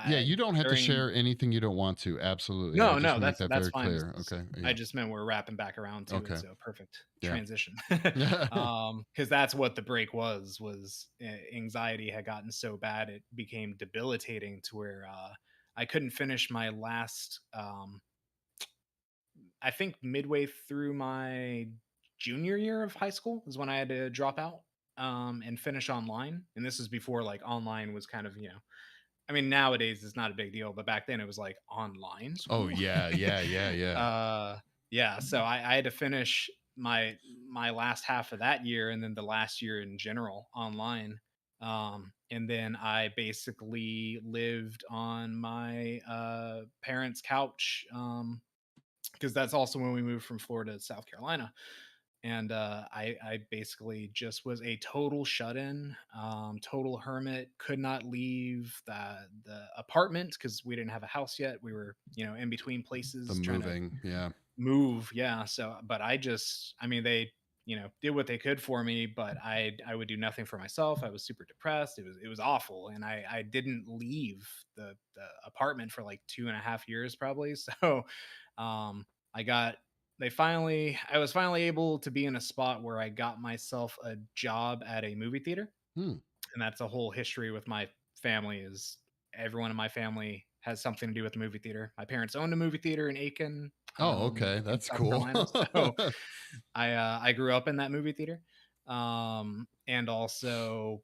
Yeah, I you don't have to during share anything you don't want to. Absolutely. I No, just no, want to make that that's very fine. This clear. is Okay. I Yeah. just meant we're wrapping back around to it, Okay. so perfect Yeah. transition. Because that's what the break was anxiety had gotten so bad it became debilitating to where I couldn't finish my last. I think midway through my junior year of high school is when I had to drop out and finish online, and this is before like online was kind of I mean, nowadays it's not a big deal, but back then it was like online Oh school. yeah, yeah, yeah, yeah. uh, yeah, so I had to finish my last half of that year and then the last year in general online. And then I basically lived on my parents' couch because that's also when we moved from Florida to South Carolina, and I basically just was a total shut-in, total hermit. Could not leave the apartment because we didn't have a house yet. We were, in between The places trying to moving. Yeah. move. Yeah. So, but I mean, they, did what they could for me, but I would do nothing for myself. I was super depressed. It was awful, and I didn't leave the apartment for like 2.5 years probably. So, um, I got I was finally able to be in a spot where I got myself a job at a movie theater, Hmm. and that's a whole history with my family. Is everyone in my family has something to do with the movie theater. My parents owned a movie theater in Aiken, Oh, okay. in That's South cool. Carolina. So I grew up in that movie theater, and also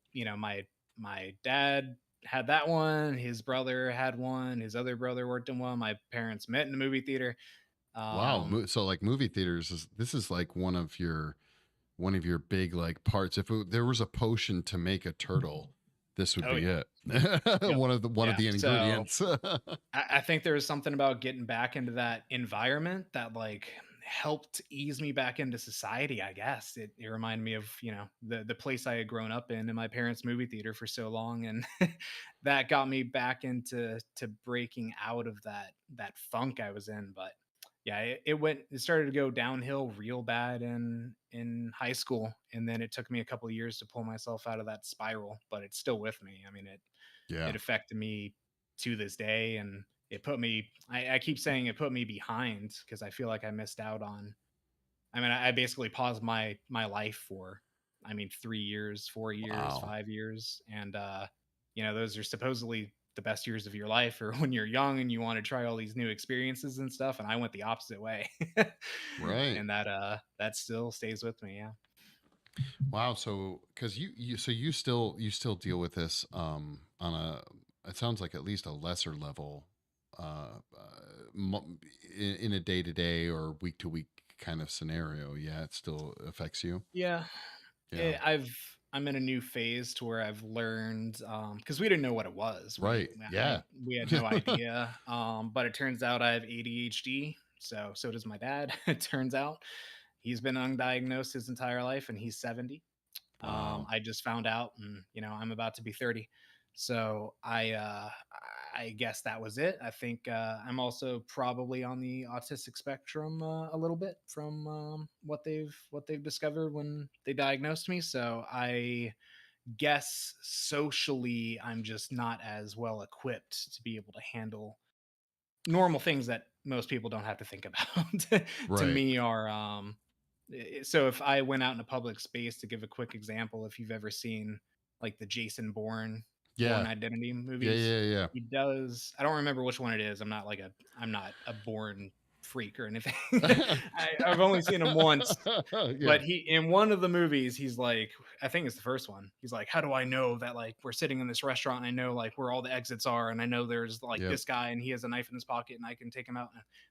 my dad had that one. His brother had one. His other brother worked in one. My parents met in the movie theater. Wow. Um, So like movie theaters this is like one of your big like parts. If there was a potion to make a turtle, this would oh be yeah, it. yep, one of yeah. the So ingredients. I think there was something about getting back into that environment that like helped ease me back into society. I guess it reminded me of the place I had grown up in my parents' movie theater for so long, and that got me back into breaking out of that funk I was in. But yeah, it started to go downhill real bad in high school, and then it took me a couple of years to pull myself out of that spiral. But it's still with me. I mean Yeah. it affected me to this day, and it put me I keep saying it put me behind because I feel like I missed out on. I mean, I basically paused my life for, I mean, 3 years, 4 years, Wow. 5 years, and those are supposedly the best years of your life, or when you're young and you want to try all these new experiences and stuff. And I went the opposite way. Right. And that still stays with me. Yeah. Wow. So, because you still deal with this on a, it sounds like at least a lesser level, in a day to day or week to week kind of scenario. Yeah, it still affects you. Yeah. Yeah. I'm in a new phase to where I've learned, because we didn't know what it was. Right. Yeah. We had no idea. But it turns out I have ADHD. So does my dad. It turns out he's been undiagnosed his entire life, and he's 70. Wow. I just found out, and I'm about to be 30. So I guess that was it. I think I'm also probably on the autistic spectrum a little bit from what they've discovered when they diagnosed me. So I guess socially I'm just not as well equipped to be able to handle normal things that most people don't have to think about. To Right. me are so if I went out in a public space, to give a quick example, if you've ever seen like the Jason Bourne Yeah. Identity Yeah. movies, Yeah. he does, I don't remember which one it is. I'm not a Bourne freak or anything. Yeah. I've only seen him once, Yeah. but he, in one of the movies, he's like, I think it's the first one. He's like, how do I know that like we're sitting in this restaurant and I know like where all the exits are, and I know there's like Yep. this guy and he has a knife in his pocket and I can take him out.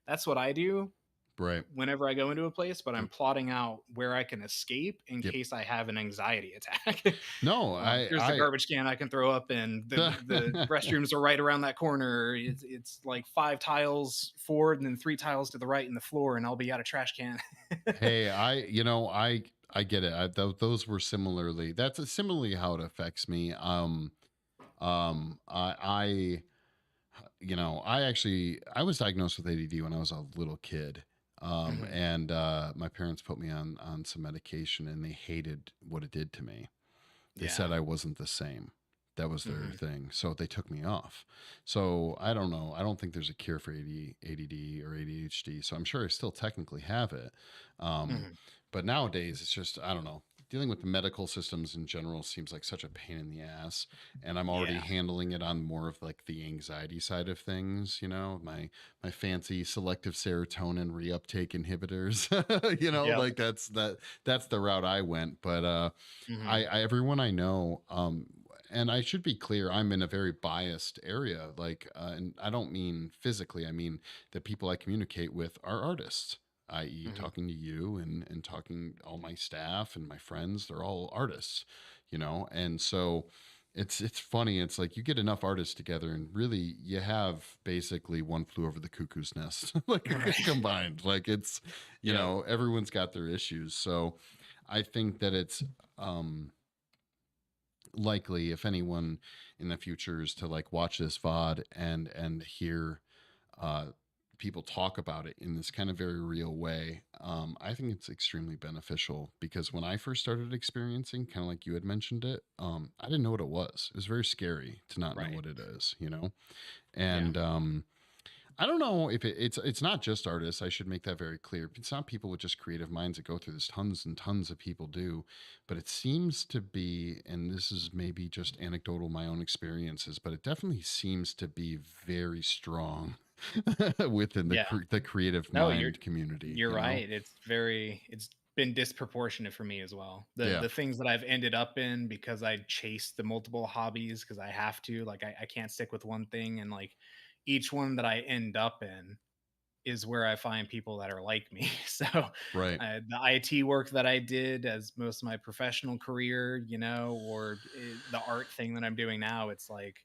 That's what I do Right. whenever I go into a place, but I'm Yep. plotting out where I can escape in Yep. case I have an anxiety attack. No, Here's the garbage can I can throw up, and the I restrooms are right around that corner. It's like 5 tiles forward and then 3 tiles to the right in the floor, and I'll be out of trash can. Hey, I get it. Those were similarly. Similarly how it affects me. I I was diagnosed with ADD when I was a little kid. Mhm. And my parents put me on some medication, and they hated what it did to me. They Yeah. said I wasn't the same. That was their Mhm. thing. So they took me off. So I don't know. I don't think there's a cure for ADD or ADHD. So I'm sure I still technically have it. Um, Mhm. but nowadays, it's just, I don't know. Dealing with the medical systems in general seems like such a pain in the ass. And I'm already Yeah. handling it on more of like the anxiety side of things, my fancy selective serotonin reuptake inhibitors, Yep. like that's the route I went. But Mhm. everyone I know, and I should be clear, I'm in a very biased area. Like, and I don't mean physically. I mean the people I communicate with are artists, i.e., Mhm. talking to you and talking all my staff and my friends. They're all artists, and so. It's funny. It's like you get enough artists together, and really, you have basically one flew over the cuckoo's nest, like Right. combined. Like it's, Yep. everyone's got their issues. So, I think that it's likely, if anyone in the future is to like watch this VOD and hear uh people talk about it in this kind of very real way, I think it's extremely beneficial, because when I first started experiencing, kind of like you had mentioned it, I didn't know what it was. It was very scary to not know Right. what it is, Yeah. and I don't know if it's not just artists. I should make that very clear. It's not people with just creative minds that go through this. Tons and tons of people do, but it seems to be, and this is maybe just anecdotal, my own experiences, but it definitely seems to be very strong within Yeah. the creative No, you're mind community. you're right. It's been disproportionate for me as well. The Yeah, the things that I've ended up in because I chase the multiple hobbies because I have to. Like I can't stick with one thing, and like each one that I end up in is where I find people that are like me. So right. the IT work that I did as most of my professional career, or the art thing that I'm doing now, it's like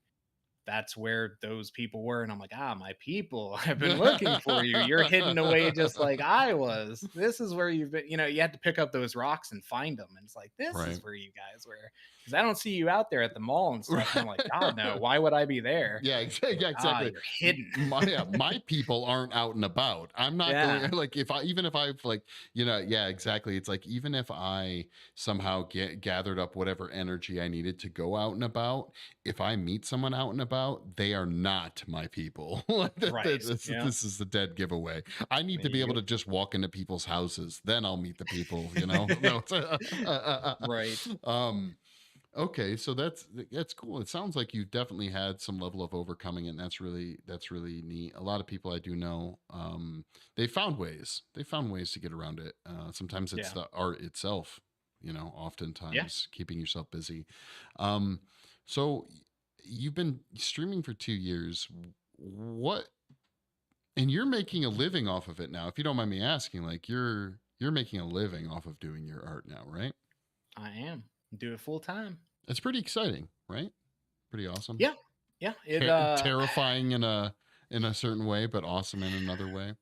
that's where those people were. And I'm like, my people, I've been looking for you. You're hidden away just like I was. This is where you've been. You had to pick up those rocks and find them. And it's like, this Right. is where you guys were. Because I don't see you out there at the mall and stuff. And I'm like, God, no, Right. why would I be there? Yeah, exactly. They're Yeah, like, exactly. you're hidden. My people aren't out and about. I'm not Yeah. going like even if I've like yeah, exactly. It's like even if I somehow gathered up whatever energy I needed to go out and about, if I meet someone out and about, they are not my people. Like Right. Yeah. this is the dead giveaway. I need There to be able you to just walk into people's houses, then I'll meet the people. No, go. Right. um, Okay, so that's cool. It sounds like you definitely had some level of overcoming it, and that's really neat. A lot of people I do know, they found ways. They found ways to get around it. Sometimes it's Yeah. the art itself, Yeah. oftentimes keeping yourself busy. Um, so you've been streaming for 2 years. What and you're making a living off of it now, if you don't mind me asking, like you're making a living off of doing your art now, right? I am. Do it full time. It's pretty exciting, right? Pretty awesome. Yeah. Yeah. It Terrifying in a certain way, but awesome in another way.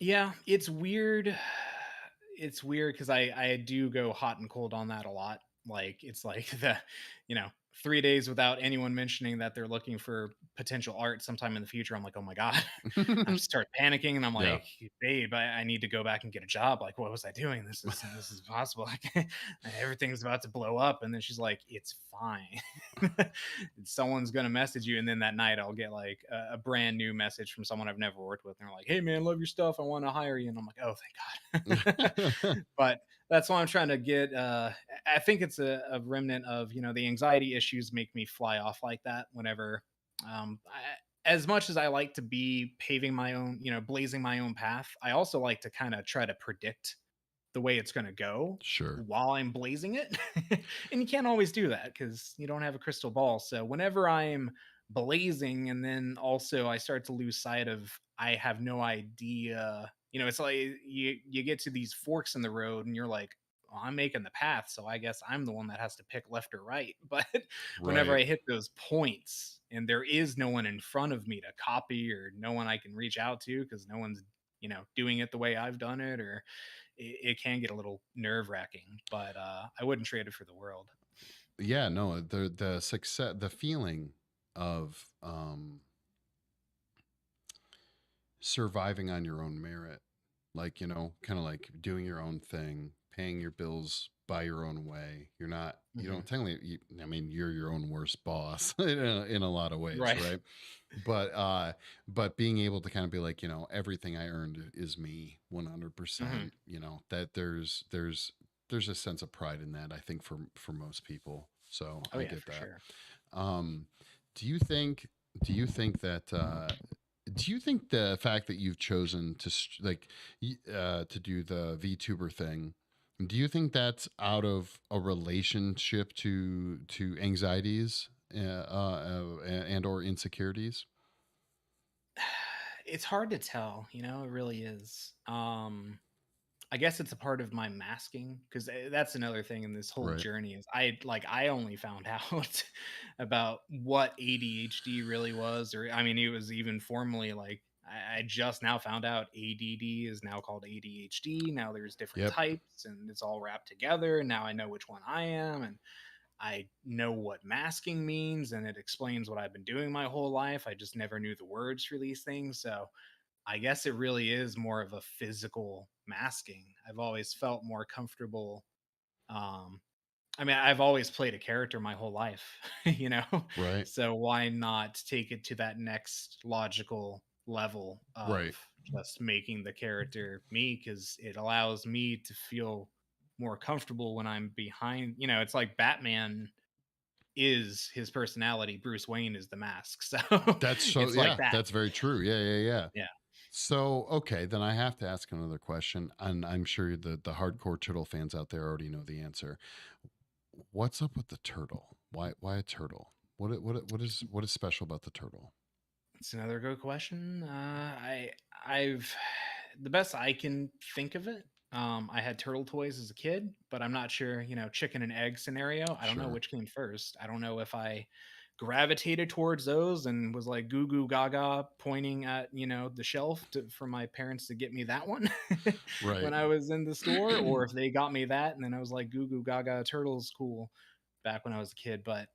yeah, it's weird. It's weird because I do go hot and cold on that a lot. Like it's like you know, 3 days without anyone mentioning that they're looking for potential art sometime in the future. I'm like, oh my God. I start panicking and I'm Yeah. like, babe, I need to go back and get a job. Like, what was I doing? This is impossible. Like everything's about to blow up. And then she's like, it's fine. Someone's gonna message you. And then that night I'll get like a brand new message from someone I've never worked with. And they're like, hey man, love your stuff. I want to hire you. And I'm like, oh thank God. But that's why I'm trying to get I think it's a remnant of, the anxiety issues make me fly off like that whenever as much as I like to be paving my own, blazing my own path, I also like to kind of try to predict the way it's going to go Sure. while I'm blazing it. And you can't always do that because you don't have a crystal ball. So whenever I'm blazing and then also I start to lose sight of I have no idea, it's like you get to these forks in the road and you're like, well, I'm making the path, so I guess I'm the one that has to pick left or right. But whenever Right. I hit those points and there is no one in front of me to copy or no one I can reach out to because no one's doing it the way I've done it, or it can get a little nerve wracking, but I wouldn't trade it for the world. Yeah, no, the success, the feeling of surviving on your own merit, like, kind of like doing your own thing, paying your bills by your own way. You're not, Hmm. technically, I mean, you're your own worst boss in a lot of ways, Right. right? But being able to kind of be like, everything I earned is me Hmm. 100%, that there's a sense of pride in that, I think, for most people. So Oh I yeah, get for that. sure. Um, do you think do you think that do you think the fact that you've chosen to to do the VTuber thing, do you think that's out of a relationship to anxieties and or insecurities? It's hard to tell, it really is. I guess it's a part of my masking because that's another thing in this whole Right. journey is I only found out about what ADHD really was, or I mean, it was even formally like I just now found out ADD is now called ADHD. Now there's different Yep. types, and it's all wrapped together. And now I know which one I am, and I know what masking means, and it explains what I've been doing my whole life. I just never knew the words for these things, so I guess it really is more of a physical masking. I've always felt more comfortable. Um, I mean, I've always played a character my whole life, you know? Right. So why not take it to that next logical level of Right. just making the character me? Because it allows me to feel more comfortable when I'm behind. It's like Batman is his personality, Bruce Wayne is the mask. So That's so it's like yeah, that. that's very true. Yeah, yeah, yeah. Yeah. So, okay, then I have to ask another question, and I'm sure the hardcore turtle fans out there already know the answer. What's up with the turtle? Why a turtle? What is special about the turtle? It's another good question. I've the best I can think of it. I had turtle toys as a kid, but I'm not sure. Chicken and egg scenario. I don't know Sure. which came first. I don't know if I gravitated towards those and was like goo goo gaga pointing at the shelf for my parents to get me that one Right. when I was in the store, or if they got me that and then I was like goo goo gaga turtles cool back when I was a kid. But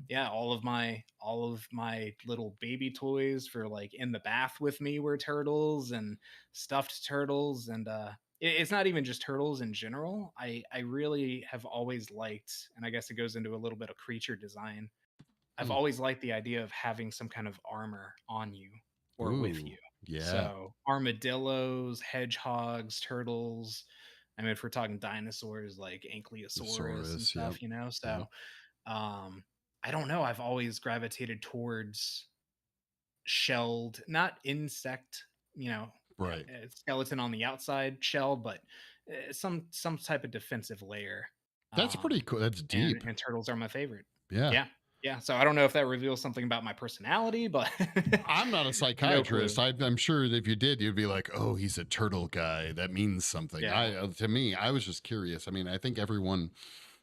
yeah, all of my little baby toys for like in the bath with me were turtles and stuffed turtles, and it's not even just turtles in general. I really have always liked, and I guess it goes into a little bit of creature design. I've Hmm. always liked the idea of having some kind of armor on you or with Ooh. you. Yeah. So armadillos, hedgehogs, turtles. I mean, if we're talking dinosaurs like Ankylosaurus and Thesaurus. Yep. stuff. So Yep. I don't know. I've always gravitated towards shelled, not insect, you know, Right. skeleton on the outside shell, but some type of defensive layer. That's pretty Um, cool. That's and deep. and turtles are my favorite. Yeah. Yeah, yeah. So I don't know if that reveals something about my personality, but I'm not a no psychiatrist. clue. I'm sure that if you did, you'd be like, "Oh, he's a turtle guy. That means something." Yeah, To me, I was just curious. I mean, I think everyone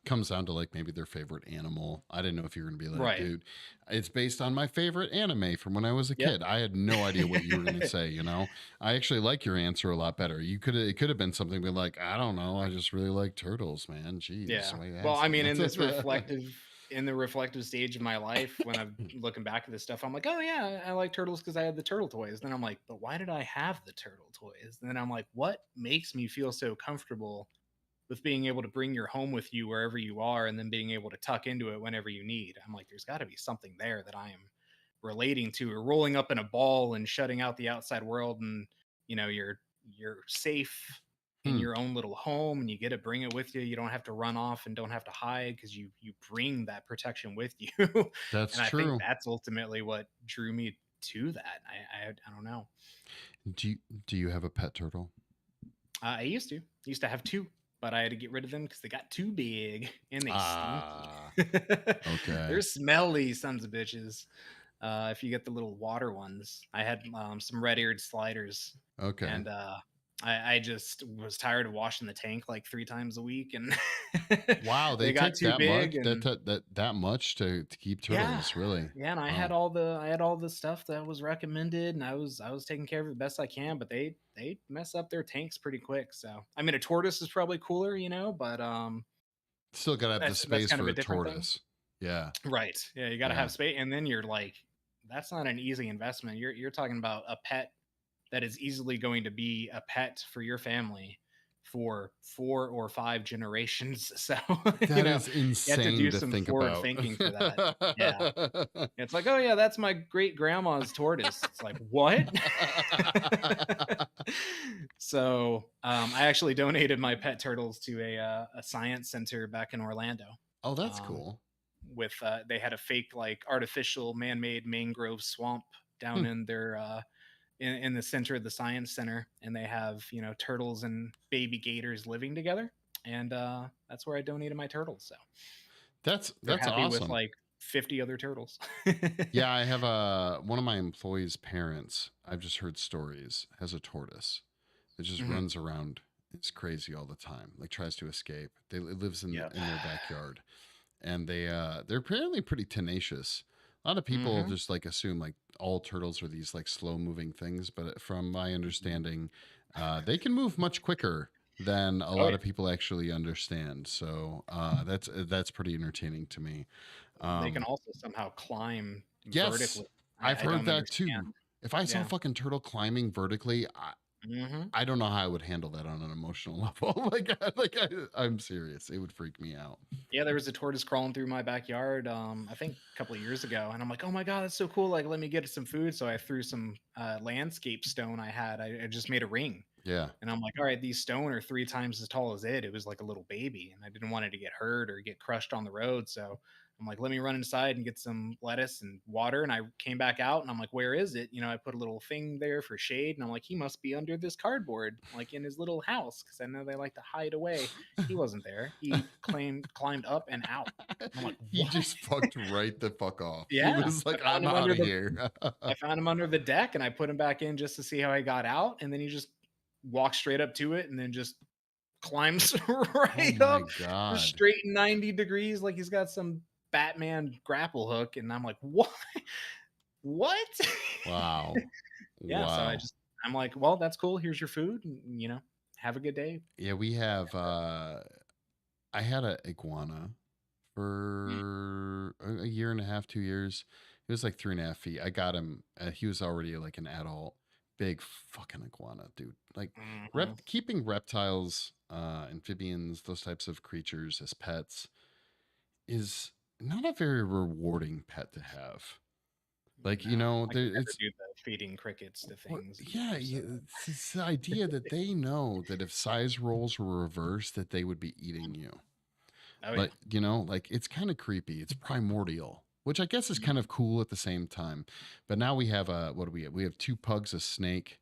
comes down to like maybe their favorite animal. I didn't know if you were gonna be like, right. "Dude, it's based on my favorite anime from when I was a Yep. kid." I had no idea what you were gonna say. I actually like your answer a lot better. It could have been something be like, "I don't know. I just really like turtles, man. Jeez, Yeah. why you Well, I asking?" mean, That's in the reflective stage of my life, when I'm looking back at this stuff, I'm like, oh yeah, I like turtles because I had the turtle toys. Then I'm like, but why did I have the turtle toys? And then I'm like, what makes me feel so comfortable with being able to bring your home with you wherever you are and then being able to tuck into it whenever you need? I'm like, there's got to be something there that I am relating to, or rolling up in a ball and shutting out the outside world, and you're safe in Hmm, your own little home, and you get to bring it with you. You don't have to run off and don't have to hide because you bring that protection with you. that's And I think true. that's ultimately what drew me to that. I don't know. Do you, do you have a pet turtle? I used to have two, but I had to get rid of them because they got too big and they stinky. Ah, okay. They're smelly sons of bitches. If you get the little water ones, I had some red-eared sliders, Okay. and I just was tired of washing the tank like 3 times a week, and Wow, they they got take too that much big, and that much to keep yeah, turtles, really. yeah, and Wow. I had all the stuff that was recommended, and I was taking care of it the best I can, but they mess up their tanks pretty quick. So I mean, a tortoise is probably cooler, but Still gotta have the that's space kind of for a a different thing. tortoise. Yeah. Right. Yeah, you got to Yeah. have space, and then you're like, that's not an easy investment. You're talking about a pet that is easily going to be a pet for your family for 4 or 5 generations. So, That is you have to insane do to some think forward about. thinking for that. Yeah. It's like, oh yeah, that's my great grandma's tortoise. It's like, what? So, I actually donated my pet turtles to a science center back in Orlando. Oh, that's Um, cool. with They had a fake, like, artificial man-made mangrove swamp Hmm. down in their in the center of the science center, and they have turtles and baby gators living together, and that's where I donated my turtles. So they're That's happy with awesome. like 50 other turtles. Yeah, I have one of my employees' parents, I've just heard stories, has a tortoise that just Mhm. runs around. It's crazy all the time. Like tries to escape. It lives Yep. in their backyard. And they're apparently pretty tenacious. A lot of people Hmm. just like assume like all turtles are these like slow moving things, but from my understanding, they can move much quicker than a Oh lot yeah, of people actually understand. So that's pretty entertaining to me. they can Um, also somehow climb yes, vertically. I've I heard don't that too. understand. If I saw a Yeah. fucking turtle climbing vertically, Hmm. I don't know how I would handle that on an emotional level. I'm serious. It would freak me out. Yeah, there was a tortoise crawling through my backyard, I think a couple of years ago, and I'm like, "Oh my god, that's so cool! Like, let me get it some food." So I threw some landscape stone I had. I just made a ring, Yeah. and I'm like, "All right, these stone are 3 times as tall as it." It was like a little baby, and I didn't want it to get hurt or get crushed on the road. So I'm like, "Let me run inside and get some lettuce and water." And I came back out, and I'm like, "Where is it?" I put a little thing there for shade, and I'm like, "He must be under this cardboard, like in his little house, because I know they like to hide away." He wasn't there. He climbed up and out. I'm like, He "What?" just fucked right the fuck off. He Yeah. was like, I'm out of here. I found him under the deck, and I put him back in just to see how he got out, and then he just walked straight up to it and then just climbs Oh right my up, just God. straight 90 degrees like he's got some Batman grapple hook, and I'm like, "What? What?" Wow. Yeah, so Wow. I'm like, "Well, that's cool. Here's your food, and, have a good day." Yeah, we have I had a iguana Mm, for a year and a half, 2 years. He was like 3.5 feet. I got him. He was already like an adult, big fucking iguana, dude. Like mhm. keeping reptiles, amphibians, those types of creatures as pets is not a very rewarding pet to have. Like, No, I could never it's do the feeding crickets to what, things yeah, either, so it's this idea that they know that if size roles were reversed, that they would be eating you. Oh yeah. Like, you know, like it's kind of creepy. It's primordial, which I guess is Mhm. kind of cool at the same time. But now we have what do we have? We have two pugs, a snake,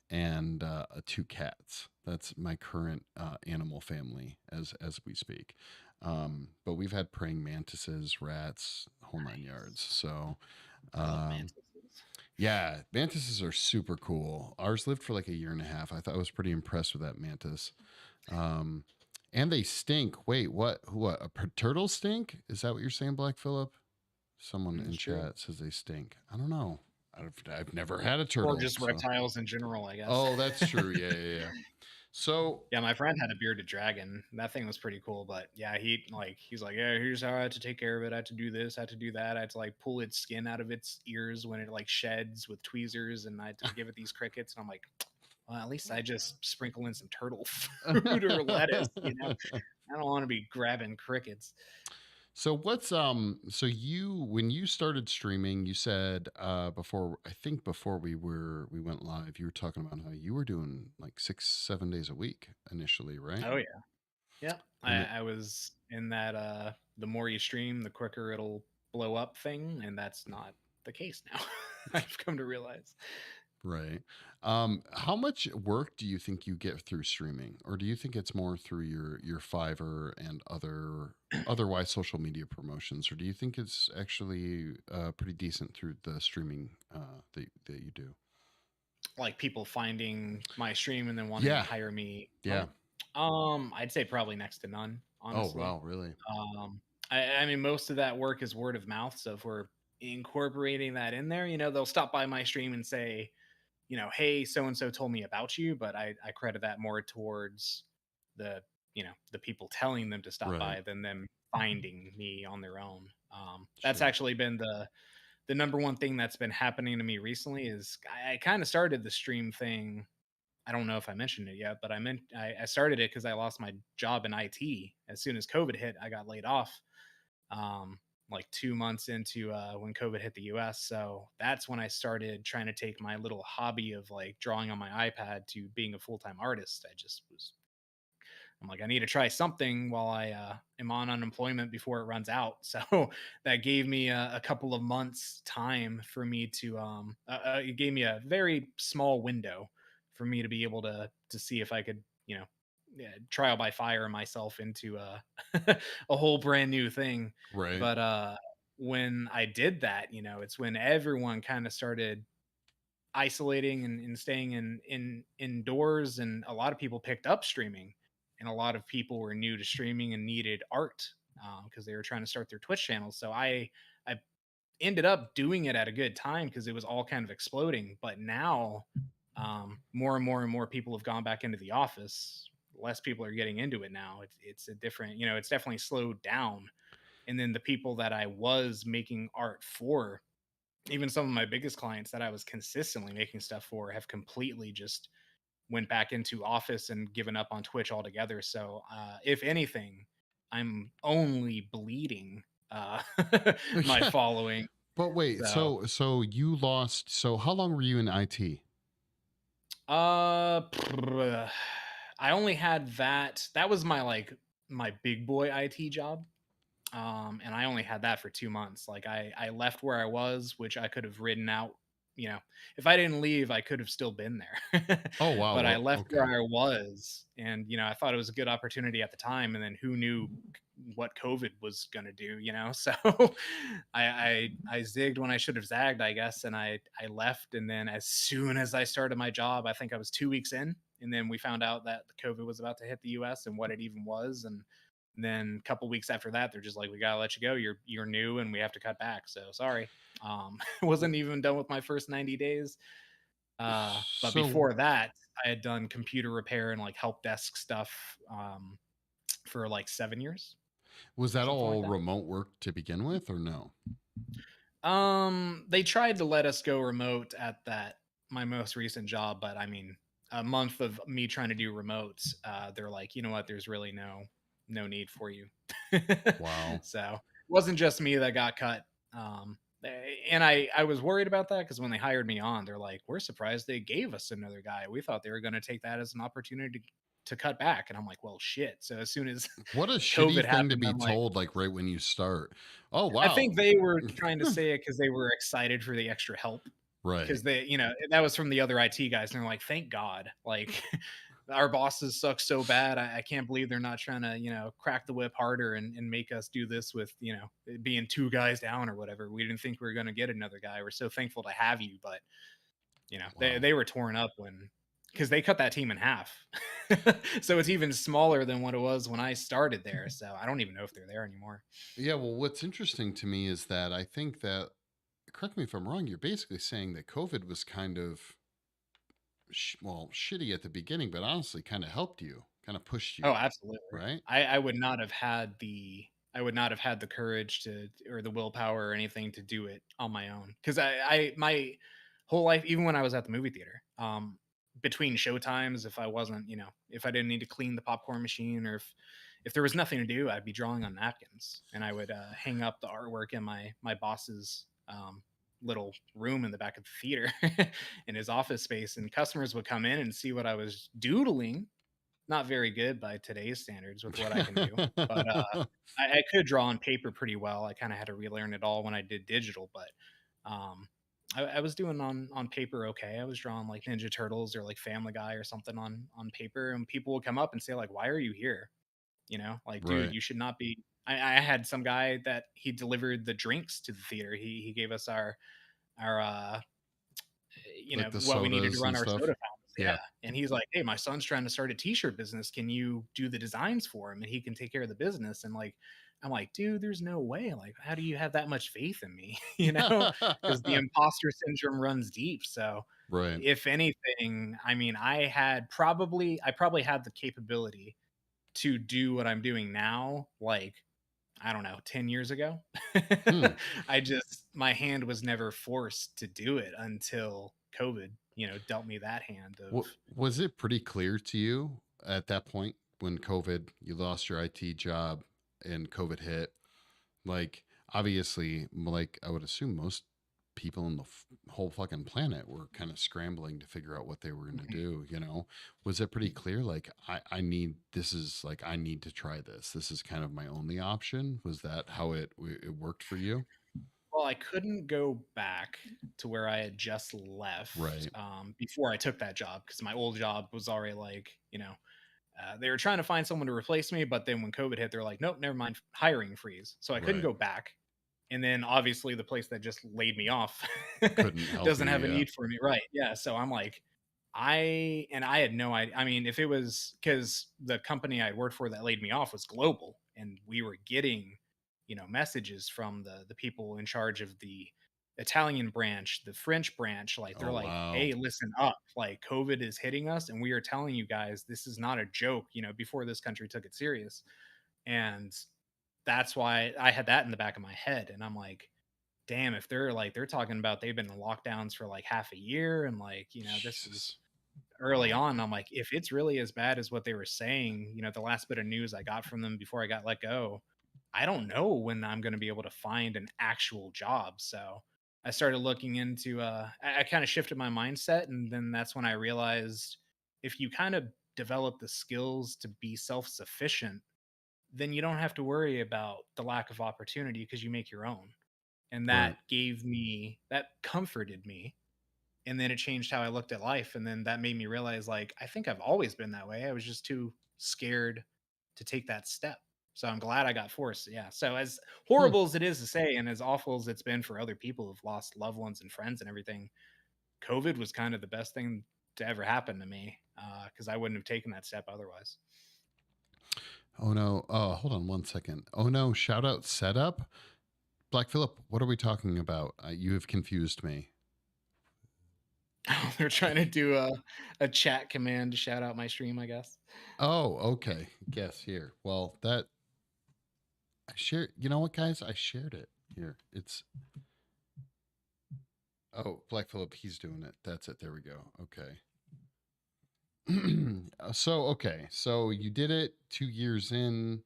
and two cats. That's my current animal family as we speak. But we've had praying mantises, rats, whole nine Nice. yards. So I love um, mantises. yeah, mantises are super cool. Ours lived for like a year and a half. I thought I was pretty impressed with that mantis. Um, and they stink. Wait, what? What? Turtles stink? Is that what you're saying, Black Phillip? Someone That's in true. chat says they stink. I don't know. I've never had a Or turtle, just so. reptiles in general, I guess. Oh, that's true. Yeah, yeah, yeah. So, Yeah, my friend had a bearded dragon. That thing was pretty cool, but yeah, he's like, yeah, here's how I had to take care of it. I had to do this, I had to do that. I had to like pull its skin out of its ears when it like sheds with tweezers, and I had to give it these crickets. And I'm like, well, at least I just sprinkle in some turtle food or lettuce, you know. I don't want to be grabbing crickets. so what's so you when you started streaming, you said before I think before we went live, you were talking about how you were doing like 6, 7 days a week initially, right? Oh yeah. Yep. And I was in that the more you stream, the quicker it'll blow up thing, and that's not the case now. I've come to realize. right. How much work do you think you get through streaming, or do you think it's more through your Fiverr and otherwise social media promotions, or do you think it's actually pretty decent through the streaming that you do? Like people finding my stream and then wanting to Yeah, hire me. yeah. I'd say probably next to none, Oh honestly. wow, really? I mean, most of that work is word of mouth. So if we're incorporating that in there, they'll stop by my stream and say, hey, so and so told me about you, but I credit that more towards the the people telling them to stop Right. by than them finding me on their own. That's Sure. actually been the number one thing that's been happening to me recently is I kind of started the stream thing. I don't know if I mentioned it yet, but I started it because I lost my job in IT. As soon as COVID hit, I got laid off. Um, like 2 months into when COVID hit the US. So that's when I started trying to take my little hobby of like drawing on my iPad to being a full time artist. I'm like, I need to try something while I am on unemployment before it runs out. So that gave me a couple of months time for me to, it gave me a very small window for me to be able to see if I could, yeah, trial by fire myself into a whole brand new thing. Right. But when I did that, it's when everyone kind of started isolating and staying in indoors, and a lot of people picked up streaming, and a lot of people were new to streaming and needed art because they were trying to start their Twitch channels. So I ended up doing it at a good time because it was all kind of exploding. But now more and more and more people have gone back into the office. Less people are getting into it now. It's a different, it's definitely slowed down. And then the people that I was making art for, even some of my biggest clients that I was consistently making stuff for, have completely just went back into office and given up on Twitch altogether. So, if anything, I'm only bleeding my Yeah. following. But wait, So, so you lost. So how long were you in IT? uh, I only had that. That was my my big boy IT job. And I only had that for 2 months. Like I left where I was, which I could have ridden out. You know, if I didn't leave, I could have still been there. Oh wow. But I left where Okay. I was, and I thought it was a good opportunity at the time. And then who knew what COVID was gonna do? So I zigged when I should have zagged, I guess, and I left. And then as soon as I started my job, I think I was 2 weeks in, and then we found out that the COVID was about to hit the U.S. and what it even was. And then a couple weeks after that, they're just like, "We gotta let you go. You're new, and we have to cut back. So sorry." I wasn't even done with my first 90 days. But So before that, I had done computer repair and like help desk stuff for like 7 years, was that something like all that. remote work to begin with, or no? They tried to let us go remote at that my most recent job, but I mean, a month of me trying to do remotes, they're like, you know what? There's really no need for you. Wow. So it wasn't just me that got cut. And I was worried about that because when they hired me on, they're like, we're surprised they gave us another guy. We thought they were going to take that as an opportunity to cut back. And I'm like, well, shit. So as soon as What a shitty COVID thing to happened, be I'm like, told, like right when you start. Oh, I wow. think they were trying to say it because they were excited for the extra help Right. because they, that was from the other IT guys, and they're like, "Thank God!" Like, our bosses suck so bad. I can't believe they're not trying to, crack the whip harder and make us do this with, it being two guys down or whatever. We didn't think we were going to get another guy. We're so thankful to have you, but they Wow. they were torn up when because they cut that team in half, so it's even smaller than what it was when I started there. So I don't even know if they're there anymore. Yeah. Well, what's interesting to me is that I think that, correct me if I'm wrong, you're basically saying that COVID was kind of, well, shitty at the beginning, but honestly kind of helped you, kind of pushed Oh, you, absolutely. right? I would not have had the courage to or the willpower or anything to do it on my own. Because I my whole life, even when I was at the movie theater, between show times, if I wasn't, if I didn't need to clean the popcorn machine or if there was nothing to do, I'd be drawing on napkins and I would hang up the artwork in my boss's little room in the back of the theater in his office space, and customers would come in and see what I was doodling. Not very good by today's standards with what I can do, but I could draw on paper pretty well. I kind of had to relearn it all when I did digital, but um, I was doing on paper okay. I was drawing like Ninja Turtles or like Family Guy or something on paper, and people would come up and say like, "Why are you here?" Like, dude, Right. you should not be. I had some guy that he delivered the drinks to the theater. He gave us our Like the what we needed to sodas run and our stuff. soda fountains. Yeah. Yeah. And he's like, "Hey, my son's trying to start a t-shirt business. Can you do the designs for him and he can take care of the business?" And like, I'm like, dude, there's no way. Like, how do you have that much faith in me? Because the imposter syndrome runs deep. So Right. if anything, I mean, I probably had the capability to do what I'm doing now, like, I don't know, 10 years ago. Hmm. My hand was never forced to do it until COVID, dealt me that hand of, What was it pretty clear to you at that point when COVID, you lost your IT job and COVID hit? Like, obviously, like I would assume most people in the whole fucking planet were kind of scrambling to figure out what they were going to do. Was it pretty clear? Like, I need, this is like, I need to try this. This is kind of my only option. Was that how it worked for you? well, I couldn't go back to where I had just left Right. before I took that job because my old job was already like, they were trying to find someone to replace me, but then when COVID hit, they're like, nope, never mind, hiring freeze. So I couldn't Right. go back. And then obviously the place that just laid me off Couldn't help doesn't you. have a Yeah. need for me. Right. Yeah. So I'm like, I had no idea. I mean, if it was because the company I worked for that laid me off was global and we were getting, messages from the people in charge of the Italian branch, the French branch, like they're Oh, like, wow. "Hey, listen up. Like COVID is hitting us and we are telling you guys this is not a joke, before this country took it serious." And that's why I had that in the back of my head and I'm like, "Damn, if they're talking about they've been in lockdowns for like half a year and like, this is Jesus. early Wow. on." I'm like, if it's really as bad as what they were saying, the last bit of news I got from them before I got let go, I don't know when I'm going to be able to find an actual job. So I started looking into, I kind of shifted my mindset. And then that's when I realized if you kind of develop the skills to be self sufficient, then you don't have to worry about the lack of opportunity because you make your own. And Right. that comforted me, and then it changed how I looked at life, and then that made me realize like I think I've always been that way. I was just too scared to take that step. So I'm glad I got forced. Yeah. So as Hmm. horrible as it is to say and as awful as it's been for other people who've lost loved ones and friends and everything, COVID was kind of the best thing to ever happen to me because I wouldn't have taken that step otherwise. Oh, no. Oh, hold on one second. Oh, no. Shout out setup. Black Phillip, what are we talking about? You have confused me. They're trying to do a chat command to shout out my stream, I guess. Oh, okay. Guess here. Well, that I shared. You know what, guys? I shared it here. It's oh, Black Phillip. He's doing it. That's it. There we go. Okay. Okay. So you did it 2 years in.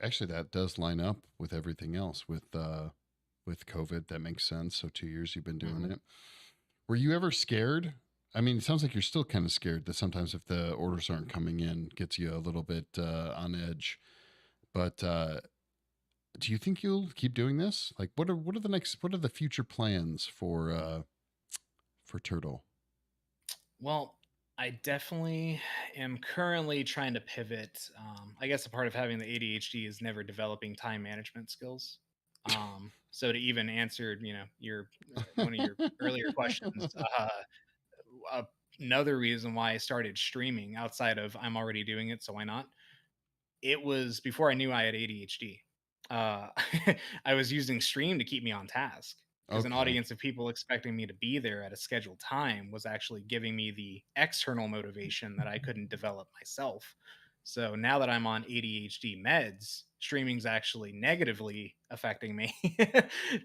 Actually, that does line up with everything else with COVID. That makes sense. So 2 years you've been doing Mhm. it. Were you ever scared I mean, it sounds like you're still kind of scared that sometimes if the orders aren't coming in, gets you a little bit on edge. But do you think you'll keep doing this? Like, what are the future plans for Turtle? Well, I definitely am currently trying to pivot. I guess a part of having the ADHD is never developing time management skills. So to even answer, your one of your earlier questions, uh, another reason why I started streaming outside of I'm already doing it, so why not? It was before I knew I had ADHD. Uh, I was using Stream to keep me on task because an Okay. audience of people expecting me to be there at a scheduled time was actually giving me the external motivation that I couldn't develop myself. So now that I'm on ADHD meds, streaming's actually negatively affecting me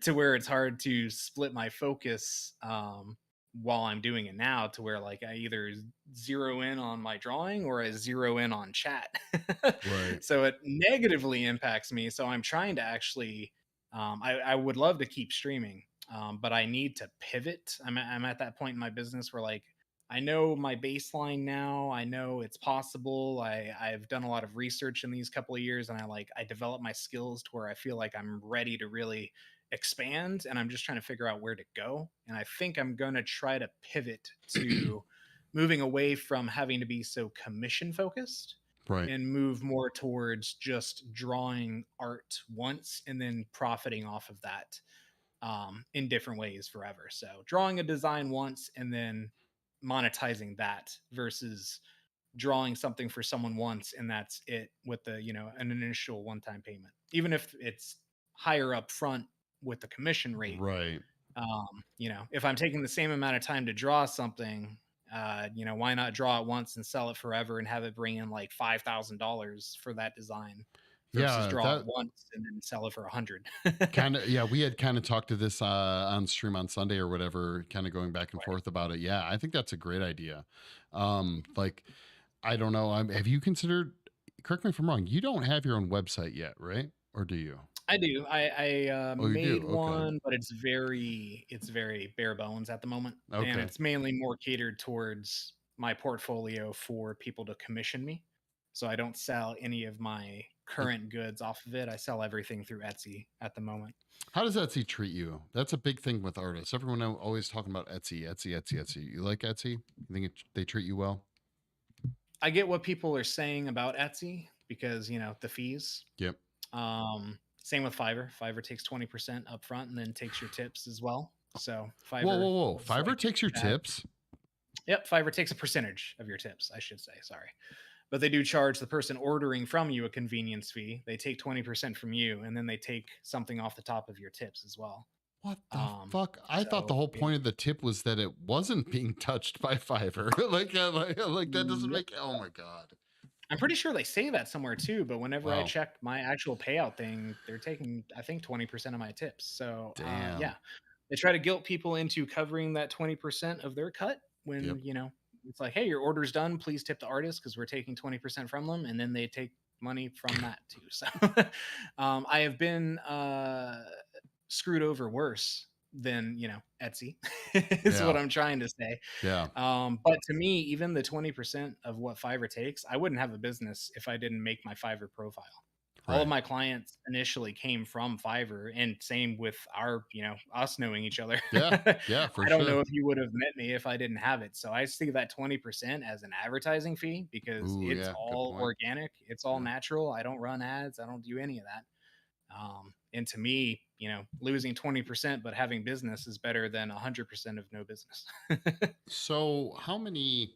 to where it's hard to split my focus while I'm doing it now, to where like I either zero in on my drawing or I zero in on chat. Right. So it negatively impacts me. So I'm trying to actually, I would love to keep streaming, but I need to pivot. I'm at that point in my business where like, I know my baseline now. I know it's possible. I've done a lot of research in these couple of years, and I develop my skills to where I feel like I'm ready to really expand, and I'm just trying to figure out where to go. And I think I'm going to try to pivot to moving away from having to be so commission focused Right. and move more towards just drawing art once and then profiting off of that in different ways forever. So drawing a design once and then monetizing that versus drawing something for someone once and that's it with the an initial one-time payment, even if it's higher up front with the commission rate. Right. If I'm taking the same amount of time to draw something, why not draw it once and sell it forever and have it bring in like $5,000 for that design versus Yeah, draw it that once and then sell it for 100. kind of, yeah, we had kind of talked to this on stream on Sunday or whatever, kind of going back and Right. forth about it. Yeah, I think that's a great idea. Like, I don't know. Have you considered, correct me if I'm wrong, you don't have your own website yet, right? Or do you? I do. I Oh, you do? made Okay. one, but it's very bare bones at the moment, and Okay. it's mainly more catered towards my portfolio for people to commission me. So I don't sell any of my Uh, current goods off of it. I sell everything through Etsy at the moment. How does Etsy treat you? That's a big thing with artists. Everyone always talking about Etsy, Etsy, Etsy, Etsy. You like Etsy? You think they treat you well? I get what people are saying about Etsy because the fees. Yep. Same with Fiverr. Fiverr takes 20% upfront and then takes your tips as well. So Whoa, Fiverr whoa, whoa. is like Fiverr takes your that. tips? Yep, Fiverr takes a percentage of your tips, I should say. Sorry. But they do charge the person ordering from you a convenience fee. They take 20% from you and then they take something off the top of your tips as well. What the Um, fuck? I thought the so whole yeah. point of the tip was that it wasn't being touched by Fiverr. Like that doesn't Yep. make. Oh my god! I'm pretty sure they say that somewhere too, but whenever I Wow. checked my actual payout thing, they're taking I think 20% of my tips. So yeah, Damn. they try to guilt people into covering that 20% of their cut Yep. when it's like, hey, your order's done, please tip the artist because we're taking 20% from them, and then they take money from that too. So I have been screwed over worse than Etsy is what Yeah. I'm trying to say. Yeah. But to me, even the 20% of what Fiverr takes, I wouldn't have a business if I didn't make my Fiverr profile. All of Right. my clients initially came from Fiverr, and same with us knowing each other. Yeah. Yeah. For I don't know sure. if you would have met me if I didn't have it. So I see that 20% as an advertising fee because Ooh. it's Yeah. Good all point. organic, it's all Yeah. natural. I don't run ads, I don't do any of that. And to me, losing 20% but having business is better than 100% of no business. So how many?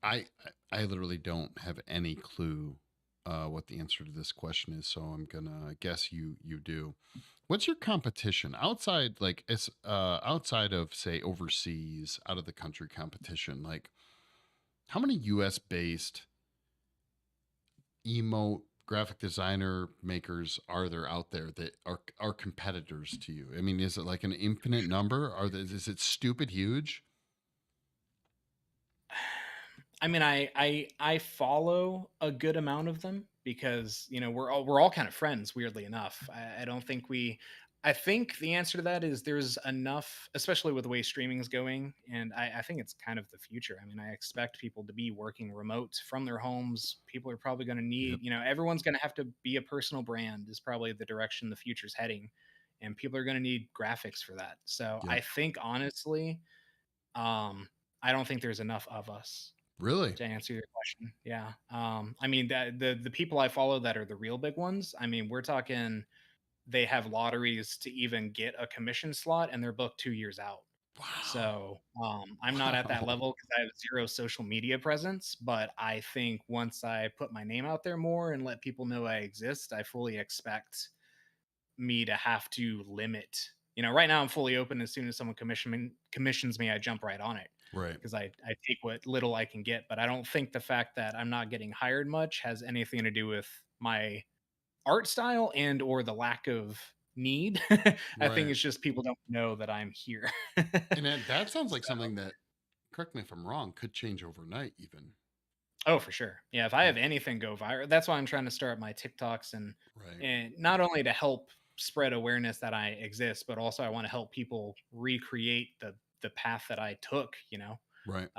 I literally don't have any clue what the answer to this question is. So I'm gonna guess you do. What's your competition outside, like it's outside of say overseas, out of the country competition? Like how many U.S. based emote graphic designer makers are there out there that are competitors to you? I mean, is it like an infinite number? Is it stupid huge? I mean, I follow a good amount of them because we're all kind of friends. Weirdly enough, I don't think we I think the answer to that is there's enough, especially with the way streaming is going, and I think it's kind of the future. I mean, I expect people to be working remote from their homes. People are probably going to need, Yep. everyone's going to have to be a personal brand, is probably the direction the future's heading, and people are going to need graphics for that. So Yep. I think honestly, um, I don't think there's enough of us Really? to answer your question. Yeah. I mean, the people I follow that are the real big ones. I mean, we're talking they have lotteries to even get a commission slot and they're booked 2 years out. Wow. So, I'm not at that Wow. level because I have 0 social media presence, but I think once I put my name out there more and let people know I exist, I fully expect me to have to limit. Right now I'm fully open. As soon as someone commissions me, I jump right on it Right. because I take what little I can get, but I don't think the fact that I'm not getting hired much has anything to do with my art style and or the lack of need. I think Right. it's just people don't know that I'm here. And that sounds like So something that, correct me if I'm wrong, could change overnight even. oh, for sure. Yeah, if I Yeah. have anything go viral, that's why I'm trying to start my TikToks Right. and not only to help spread awareness that I exist, but also I want to help people recreate the path that I took, Right.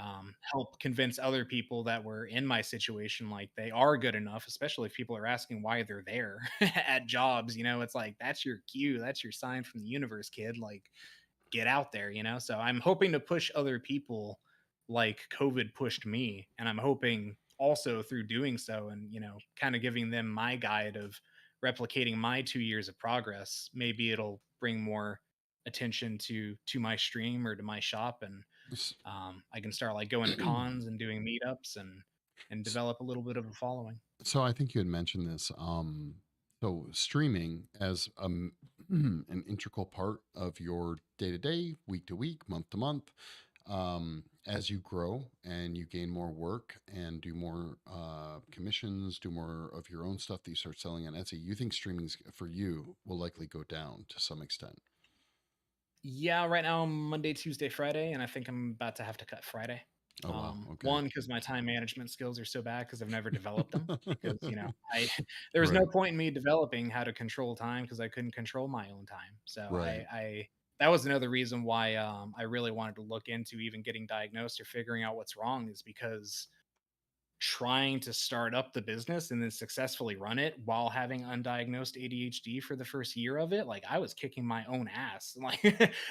help convince other people that were in my situation like they are good enough, especially if people are asking why they're there at jobs. It's like that's your cue, that's your sign from the universe, kid. Like, get out there. So I'm hoping to push other people like COVID pushed me. And I'm hoping also through doing so and, kind of giving them my guide of replicating my 2 years of progress, maybe it'll bring more attention to my stream or to my shop and S- I can start like going to cons and doing meetups and s- develop a little bit of a following. so I think you had mentioned this. So streaming as an integral part of your day to day, week to week, month to month. As you grow and you gain more work and do more commissions, do more of your own stuff that you start selling on Etsy, you think streaming for you will likely go down to some extent. Yeah, right now I'm Monday, Tuesday, Friday, and I think I'm about to have to cut Friday. Oh wow. Okay. One, because my time management skills are so bad because I've never developed them. Because I there was no Right. point in me developing how to control time because I couldn't control my own time. So Right. I that was another reason why I really wanted to look into even getting diagnosed or figuring out what's wrong is because trying to start up the business and then successfully run it while having undiagnosed ADHD for the first year of it, like I was kicking my own ass. Like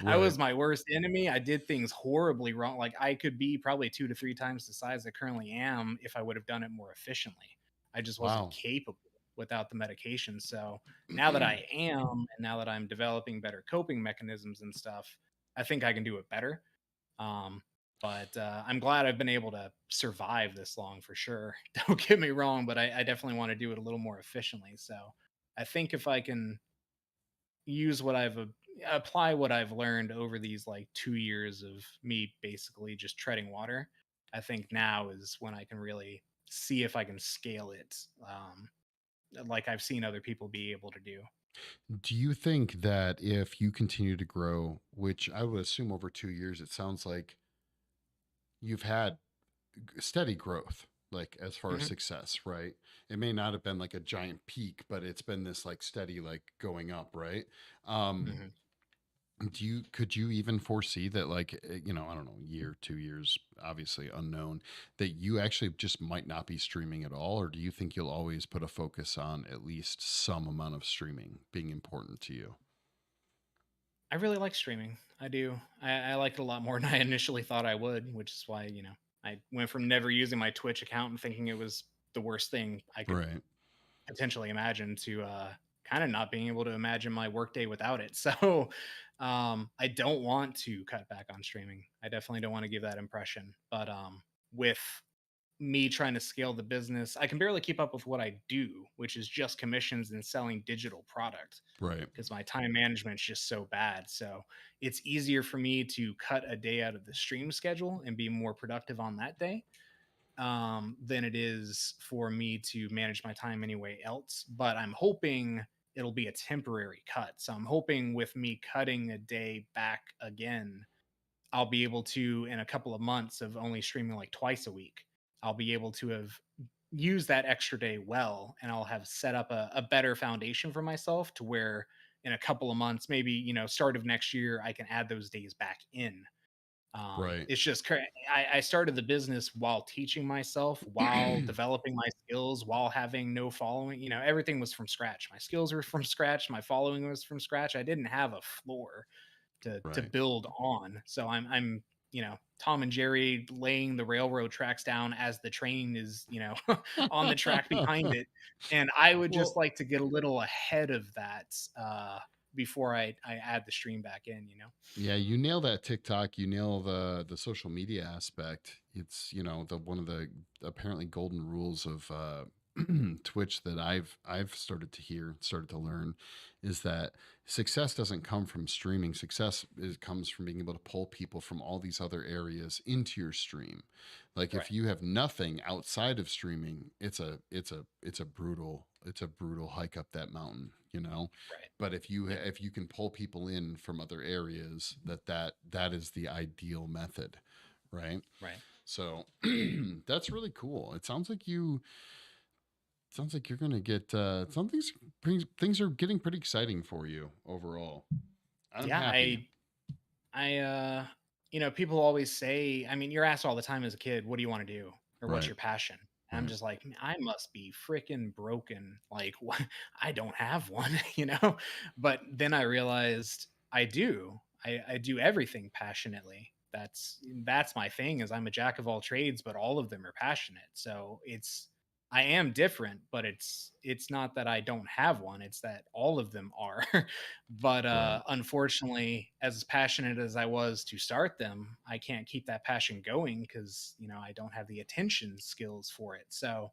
I Right. was my worst enemy. I did things horribly wrong. Like I could be probably 2 to 3 times the size I currently am if I would have done it more efficiently. I just wasn't Wow. capable without the medication. So now that I am, and now that I'm developing better coping mechanisms and stuff, I think I can do it better. Um, but I'm glad I've been able to survive this long for sure. Don't get me wrong, but I definitely want to do it a little more efficiently. So I think if I can use apply what I've learned over these like 2 years of me basically just treading water, I think now is when I can really see if I can scale it, like I've seen other people be able to do. Do you think that if you continue to grow, which I would assume over 2 years, it sounds like you've had steady growth, like as far as Mhm, success, right? It may not have been like a giant peak, but it's been this like steady, like going up, right? Um, mhm. could you even foresee that, like, I don't know, year, 2 years, obviously unknown, that you actually just might not be streaming at all? Or do you think you'll always put a focus on at least some amount of streaming being important to you? I really like streaming. I do. I like it a lot more than I initially thought I would, which is why, I went from never using my Twitch account and thinking it was the worst thing I could Right. potentially imagine to kind of not being able to imagine my workday without it. So I don't want to cut back on streaming. I definitely don't want to give that impression. But with me trying to scale the business, I can barely keep up with what I do, which is just commissions and selling digital product Right. because my time management's just so bad. So it's easier for me to cut a day out of the stream schedule and be more productive on that day than it is for me to manage my time anyway else. But I'm hoping it'll be a temporary cut. So I'm hoping with me cutting a day back again, I'll be able to, in a couple of months of only streaming like twice a week, I'll be able to have used that extra day well and I'll have set up a better foundation for myself to where in a couple of months, maybe, start of next year, I can add those days back in. Right. It's just I started the business while teaching myself, while developing my skills, while having no following. Everything was from scratch. My skills were from scratch. My following was from scratch. I didn't have a floor to Right. build on. So I'm Tom and Jerry laying the railroad tracks down as the train is on the track behind it, and I would just Well, like to get a little ahead of that before I add the stream back in. yeah, you nail that TikTok. You nail the social media aspect. It's the one of the apparently golden rules of Twitch that I've started to hear, started to learn, is that success doesn't come from streaming. Comes from being able to pull people from all these other areas into your stream. Like if Right, you have nothing outside of streaming, it's a brutal hike up that mountain. right, But if you yep, if you can pull people in from other areas, that is the ideal method, right? right. So that's really cool. It sounds like you're gonna get some things are getting pretty exciting for you overall. I'm Yeah, happy. people always say, I mean, you're asked all the time as a kid, what do you want to do? Or what's Right, your passion? And I'm right, just like, "Man, I must be freaking broken. Like, what? I don't have one, you know? But then I realized I do. I do everything passionately. That's my thing is I'm a jack of all trades, but all of them are passionate. So I am different, but it's not that I don't have one. It's that all of them are. But right, unfortunately, as passionate as I was to start them, I can't keep that passion going because I don't have the attention skills for it. So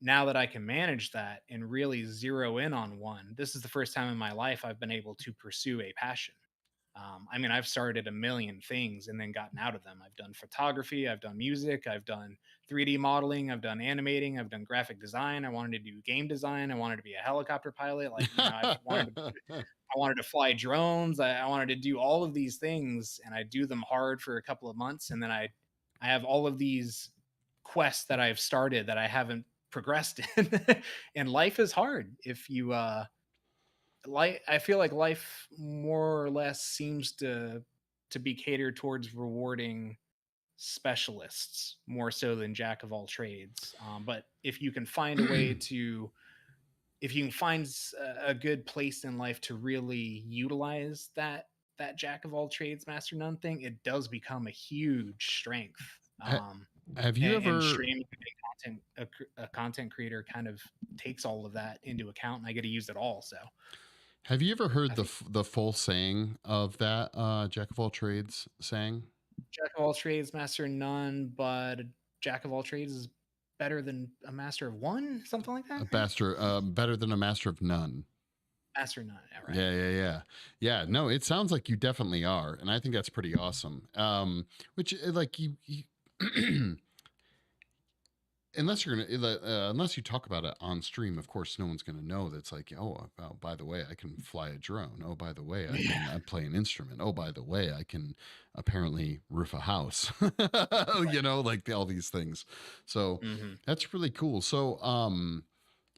now that I can manage that and really zero in on one, this is the first time in my life I've been able to pursue a passion. I mean, I've started a million things and then gotten out of them. I've done photography, I've done music, I've done 3D modeling, I've done animating, I've done graphic design. I wanted to do game design. I wanted to be a helicopter pilot. Like, I wanted to fly drones. I wanted to do all of these things, and I do them hard for a couple of months, and then I have all of these quests that I've started that I haven't progressed in. And life is hard if you I feel like life more or less seems to be catered towards rewarding specialists more so than jack of all trades. But if you can find a way to if you can find a good place in life to really utilize that jack of all trades master none thing, it does become a huge strength. Ha- um have you and ever streaming a content creator kind of takes all of that into account, and I get to use it all. So have you ever I heard think the full saying of that jack of all trades saying? jack of all trades master none, but a jack of all trades is better than a master of one, something like that, A right? master better than a master of none. Master of none, yeah, right. Yeah, yeah, yeah. Yeah, no, it sounds like you definitely are, and I think that's pretty awesome. Which like you unless you talk about it on stream, of course no one's going to know that's like, oh, by the way, I can fly a drone. Oh, by the way, Yeah, I play an instrument. Oh, by the way, I can apparently roof a house. right. Like all these things. So Hmm. that's really cool. So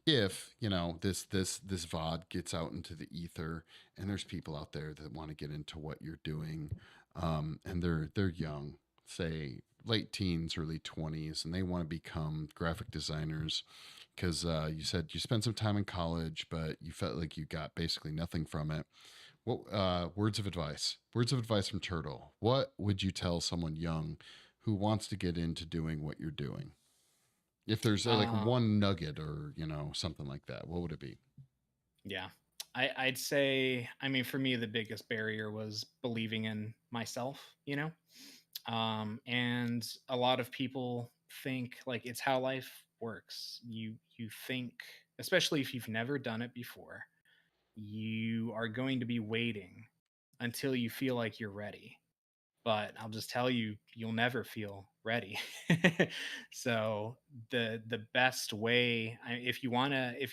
if this VOD gets out into the ether, and there's people out there that want to get into what you're doing, and they're young, say late teens, early 20s, and they want to become graphic designers because you said you spent some time in college, but you felt like you got basically nothing from it. What words of advice from Turtle, what would you tell someone young who wants to get into doing what you're doing? If there's like uh, one nugget or something like that, what would it be? yeah, I'd say, I mean, for me the biggest barrier was believing in myself, and a lot of people think like it's how life works. You think, especially if you've never done it before, you are going to be waiting until you feel like you're ready. But I'll just tell you, you'll never feel ready. So the best way, if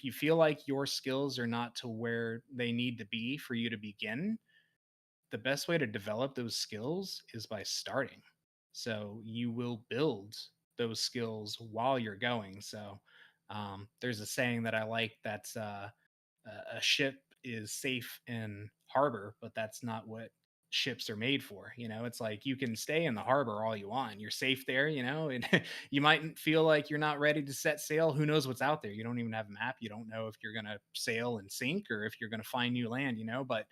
you feel like your skills are not to where they need to be for you to begin, the best way to develop those skills is by starting. So you will build those skills while you're going. So there's a saying that I like that's a ship is safe in harbor, but that's not what ships are made for. It's like you can stay in the harbor all you want. You're safe there, and you might feel like you're not ready to set sail. Who knows what's out there? You don't even have a map. You don't know if you're going to sail and sink or if you're going to find new land, but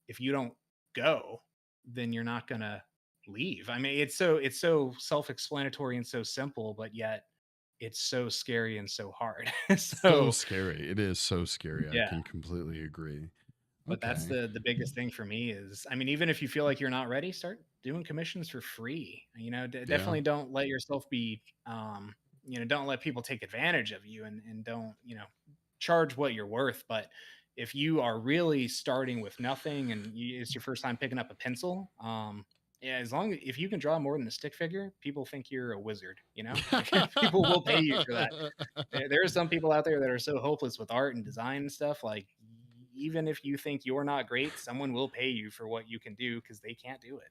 if you don't go, then you're not going to leave. I mean, it's so self-explanatory and so simple, but yet it's so scary and so hard. So So, scary. It is so scary. I yeah, can completely agree. but that's Okay. the biggest thing for me is, I mean, even if you feel like you're not ready, start doing commissions for free. Yeah. Definitely don't let yourself be don't let people take advantage of you, and don't, charge what you're worth. But if you are really starting with nothing and it's your first time picking up a pencil, yeah, as long as if you can draw more than a stick figure, people think you're a wizard, like people will pay you for that. There are some people out there that are so hopeless with art and design and stuff. Like, even if you think you're not great, someone will pay you for what you can do because they can't do it,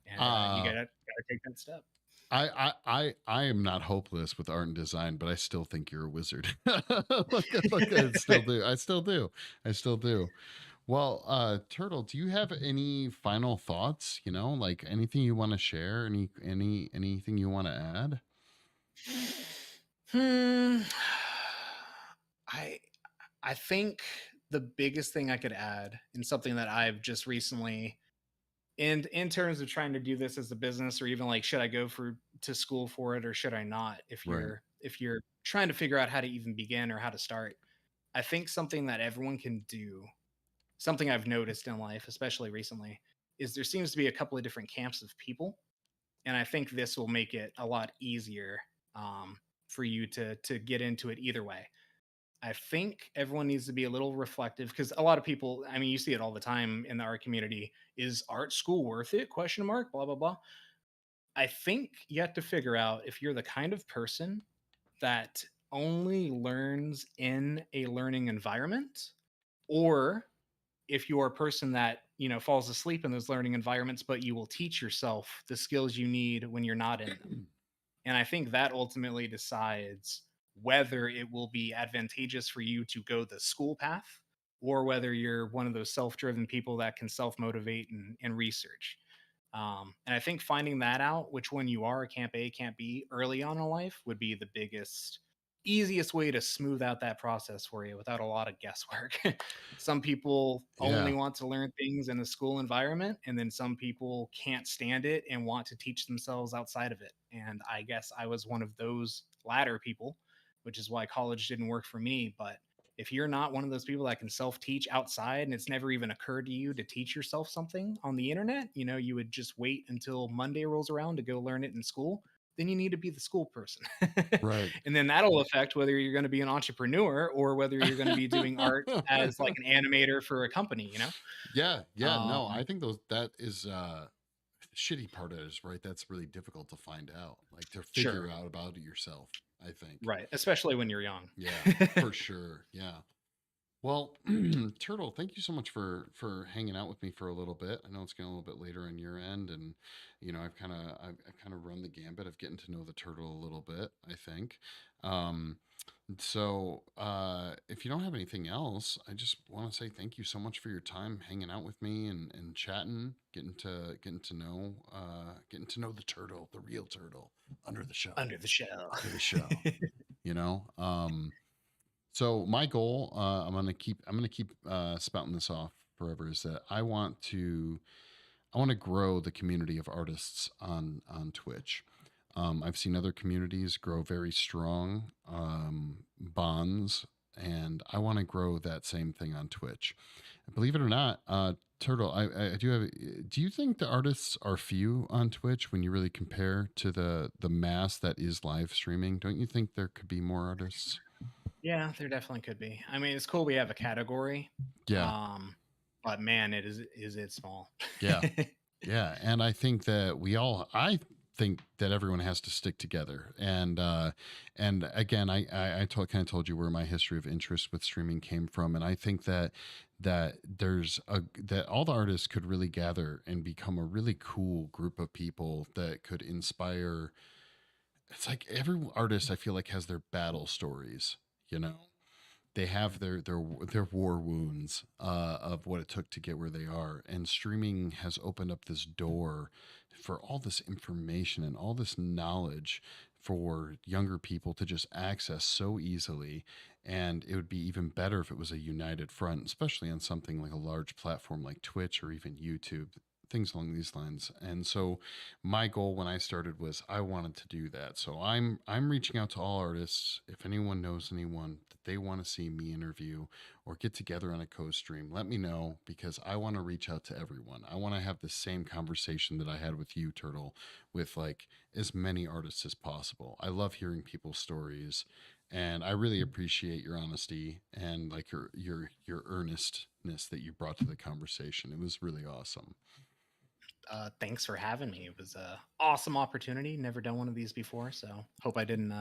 and you uh gotta take that step. I am not hopeless with art and design, but I still think you're a wizard. Look, I still do. I still do. I still do. Well, Turtle, do you have any final thoughts? Like anything you want to share? Anything you want to add? Hmm. I I think the biggest thing I could add, and something that I've just recently, and in terms of trying to do this as a business, or even like should I go for to school for it or should I not, Right. if you're trying to figure out how to even begin or how to start, I think something that everyone can do, something I've noticed in life, especially recently, is there seems to be a couple of different camps of people, and I think this will make it a lot easier, for you to get into it either way. I think everyone needs to be a little reflective because a lot of people, I mean, you see it all the time in the art community. Is art school worth it? Question mark. Blah blah blah. I think you have to figure out if you're the kind of person that only learns in a learning environment, or if you're a person that falls asleep in those learning environments, but you will teach yourself the skills you need when you're not in them. And I think that ultimately decides whether it will be advantageous for you to go the school path, or whether you're one of those self-driven people that can self-motivate and research. And I think finding that out, which one you are, camp A, camp B, early on in life would be the biggest, easiest way to smooth out that process for you without a lot of guesswork. Some people only Yeah. want to learn things in a school environment, and then some people can't stand it and want to teach themselves outside of it. And I guess I was one of those latter people, which is why college didn't work for me. But if you're not one of those people that can self teach outside and it's never even occurred to you to teach yourself something on the internet, you would just wait until Monday rolls around to go learn it in school, then you need to be the school person. Right. And then that'll affect whether you're going to be an entrepreneur or whether you're going to be doing art as like an animator for a company. Yeah, yeah, no, I Um, think that is the shitty part is, right? That's really difficult to find out, like to figure sure. out about it yourself, I think. Right. Especially when you're young. Yeah, for sure. Yeah. Well, Turtle, thank you so much for hanging out with me for a little bit. I know it's getting a little bit later on your end, and I've kind of run the gambit of getting to know the turtle a little bit, I think. Um, if you don't have anything else, I just want to say thank you so much for your time hanging out with me and chatting, getting to know the turtle, the real turtle under the shell, Under the shell. under the shell. You know. So my goal, I'm gonna keep spouting this off forever, is that I want to grow the community of artists on Twitch. I've seen other communities grow very strong bonds, and I want to grow that same thing on Twitch. Believe it or not, Turtle, I do have. Do you think the artists are few on Twitch when you really compare to the mass that is live streaming? Don't you think there could be more artists? Yeah, there definitely could be. I mean, it's cool we have a category. Yeah, Um, but man, is it small. yeah. Yeah, and I think that everyone has to stick together. And again, I kind of told you where my history of interest with streaming came from, and I think that all the artists could really gather and become a really cool group of people that could inspire. It's like every artist I feel like has their battle stories, you know? they have their war wounds of what it took to get where they are, and streaming has opened up this door for all this information and all this knowledge for younger people to just access so easily. And it would be even better if it was a united front, especially on something like a large platform like Twitch or even YouTube, things along these lines. And so my goal when I started was I wanted to do that. So I'm reaching out to all artists. If anyone knows anyone that they want to see me interview or get together on a co-stream, let me know, because I want to reach out to everyone. I want to have the same conversation that I had with you, Turtle, with like as many artists as possible. I love hearing people's stories, and I really appreciate your honesty and like your earnestness that you brought to the conversation. It was really awesome. Thanks for having me. It was a awesome opportunity. Never done one of these before, so hope I didn't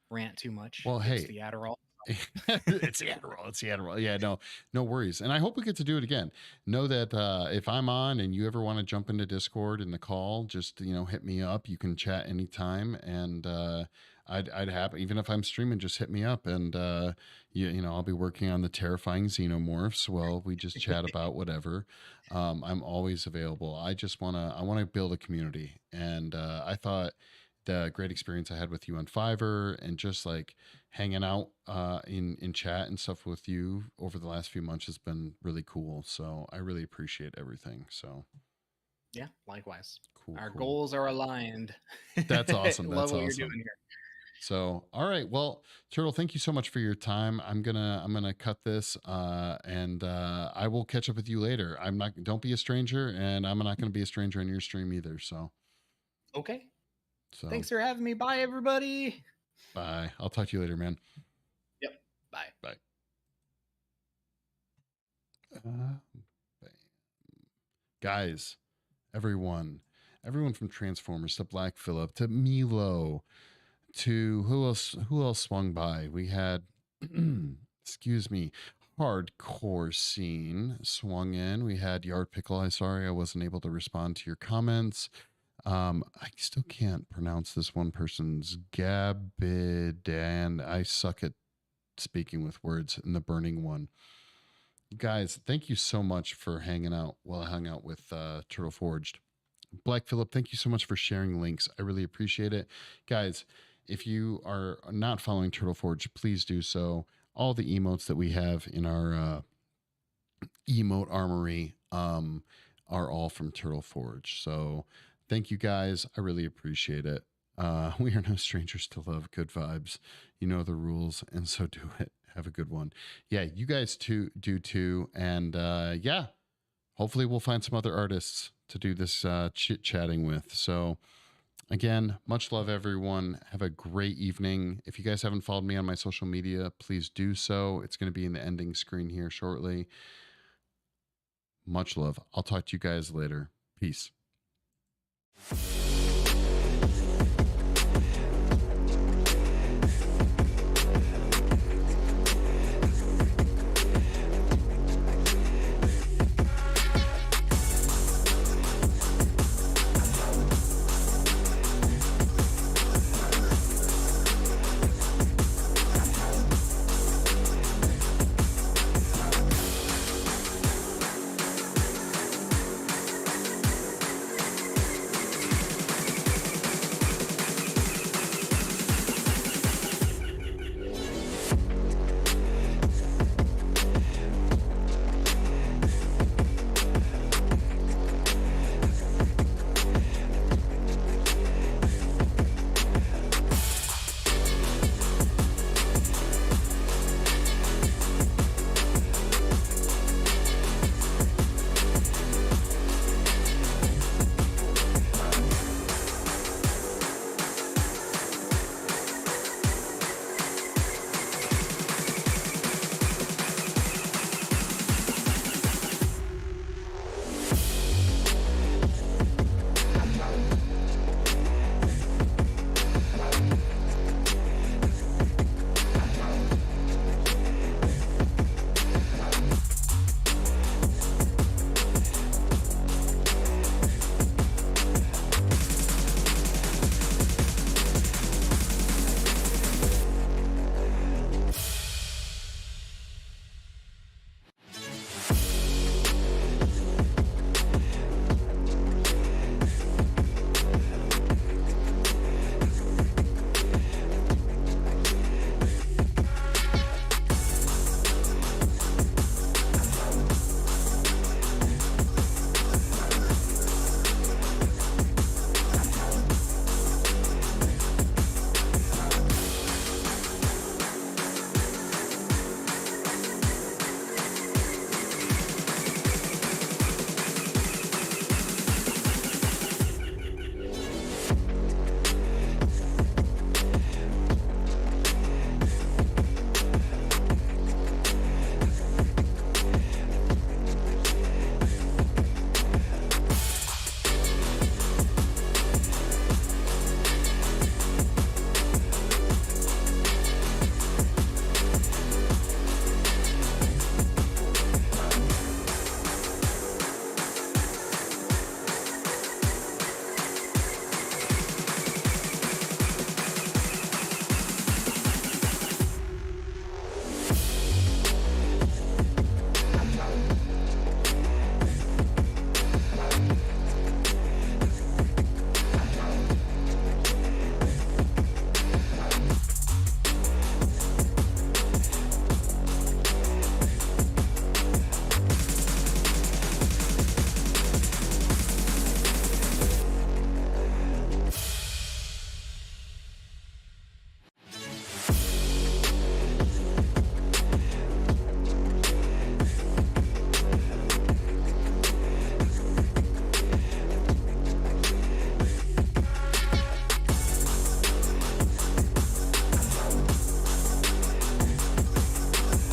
rant too much. Well, It's hey, the Adderall. it's the Adderall. It's the Adderall. Yeah, no worries. And I hope we get to do it again. Know that if I'm on and you ever want to jump into Discord in the call, just hit me up. You can chat anytime, and I'd have, even if I'm streaming, just hit me up, and I'll be working on the terrifying xenomorphs. Well, we just chat about whatever. I'm always available. I wanna build a community, and I thought the great experience I had with you on Fiverr and just like hanging out in chat and stuff with you over the last few months has been really cool. So I really appreciate everything. So Yeah, likewise. cool, Our cool. goals are aligned. That's awesome. Love That's what you're awesome. doing here. So, all right. Well, Turtle, thank you so much for your time. I'm gonna cut this, and I will catch up with you later. Don't be a stranger, and I'm not gonna be a stranger on your stream either. So, Okay. so Thanks for having me. Bye, everybody. bye. I'll talk to you later, man. Yep. Bye. Bye. Uh, guys, everyone from Transformers to Black Phillip to Milo to who else swung by? We had excuse me, hardcore scene swung in. We had Yard Pickle. I'm sorry I wasn't able to respond to your comments. I still can't pronounce this one person's Gabidan. I suck at speaking with words. In the burning one. Guys, thank you so much for hanging out while I hung out with Turtle Forged. Black Phillip, thank you so much for sharing links. I really appreciate it. Guys, if you are not following Turtle Forge, please do so. All the emotes that we have in our emote armory are all from Turtle Forge. So thank you guys. I really appreciate it. We are no strangers to love. Good vibes. You know the rules, and so do it. Have a good one. Yeah, you guys too do too. And yeah, hopefully we'll find some other artists to do this chit-chatting with. So again, much love, everyone. Have a great evening. If you guys haven't followed me on my social media, please do so. It's going to be in the ending screen here shortly. Much love. I'll talk to you guys later. Peace.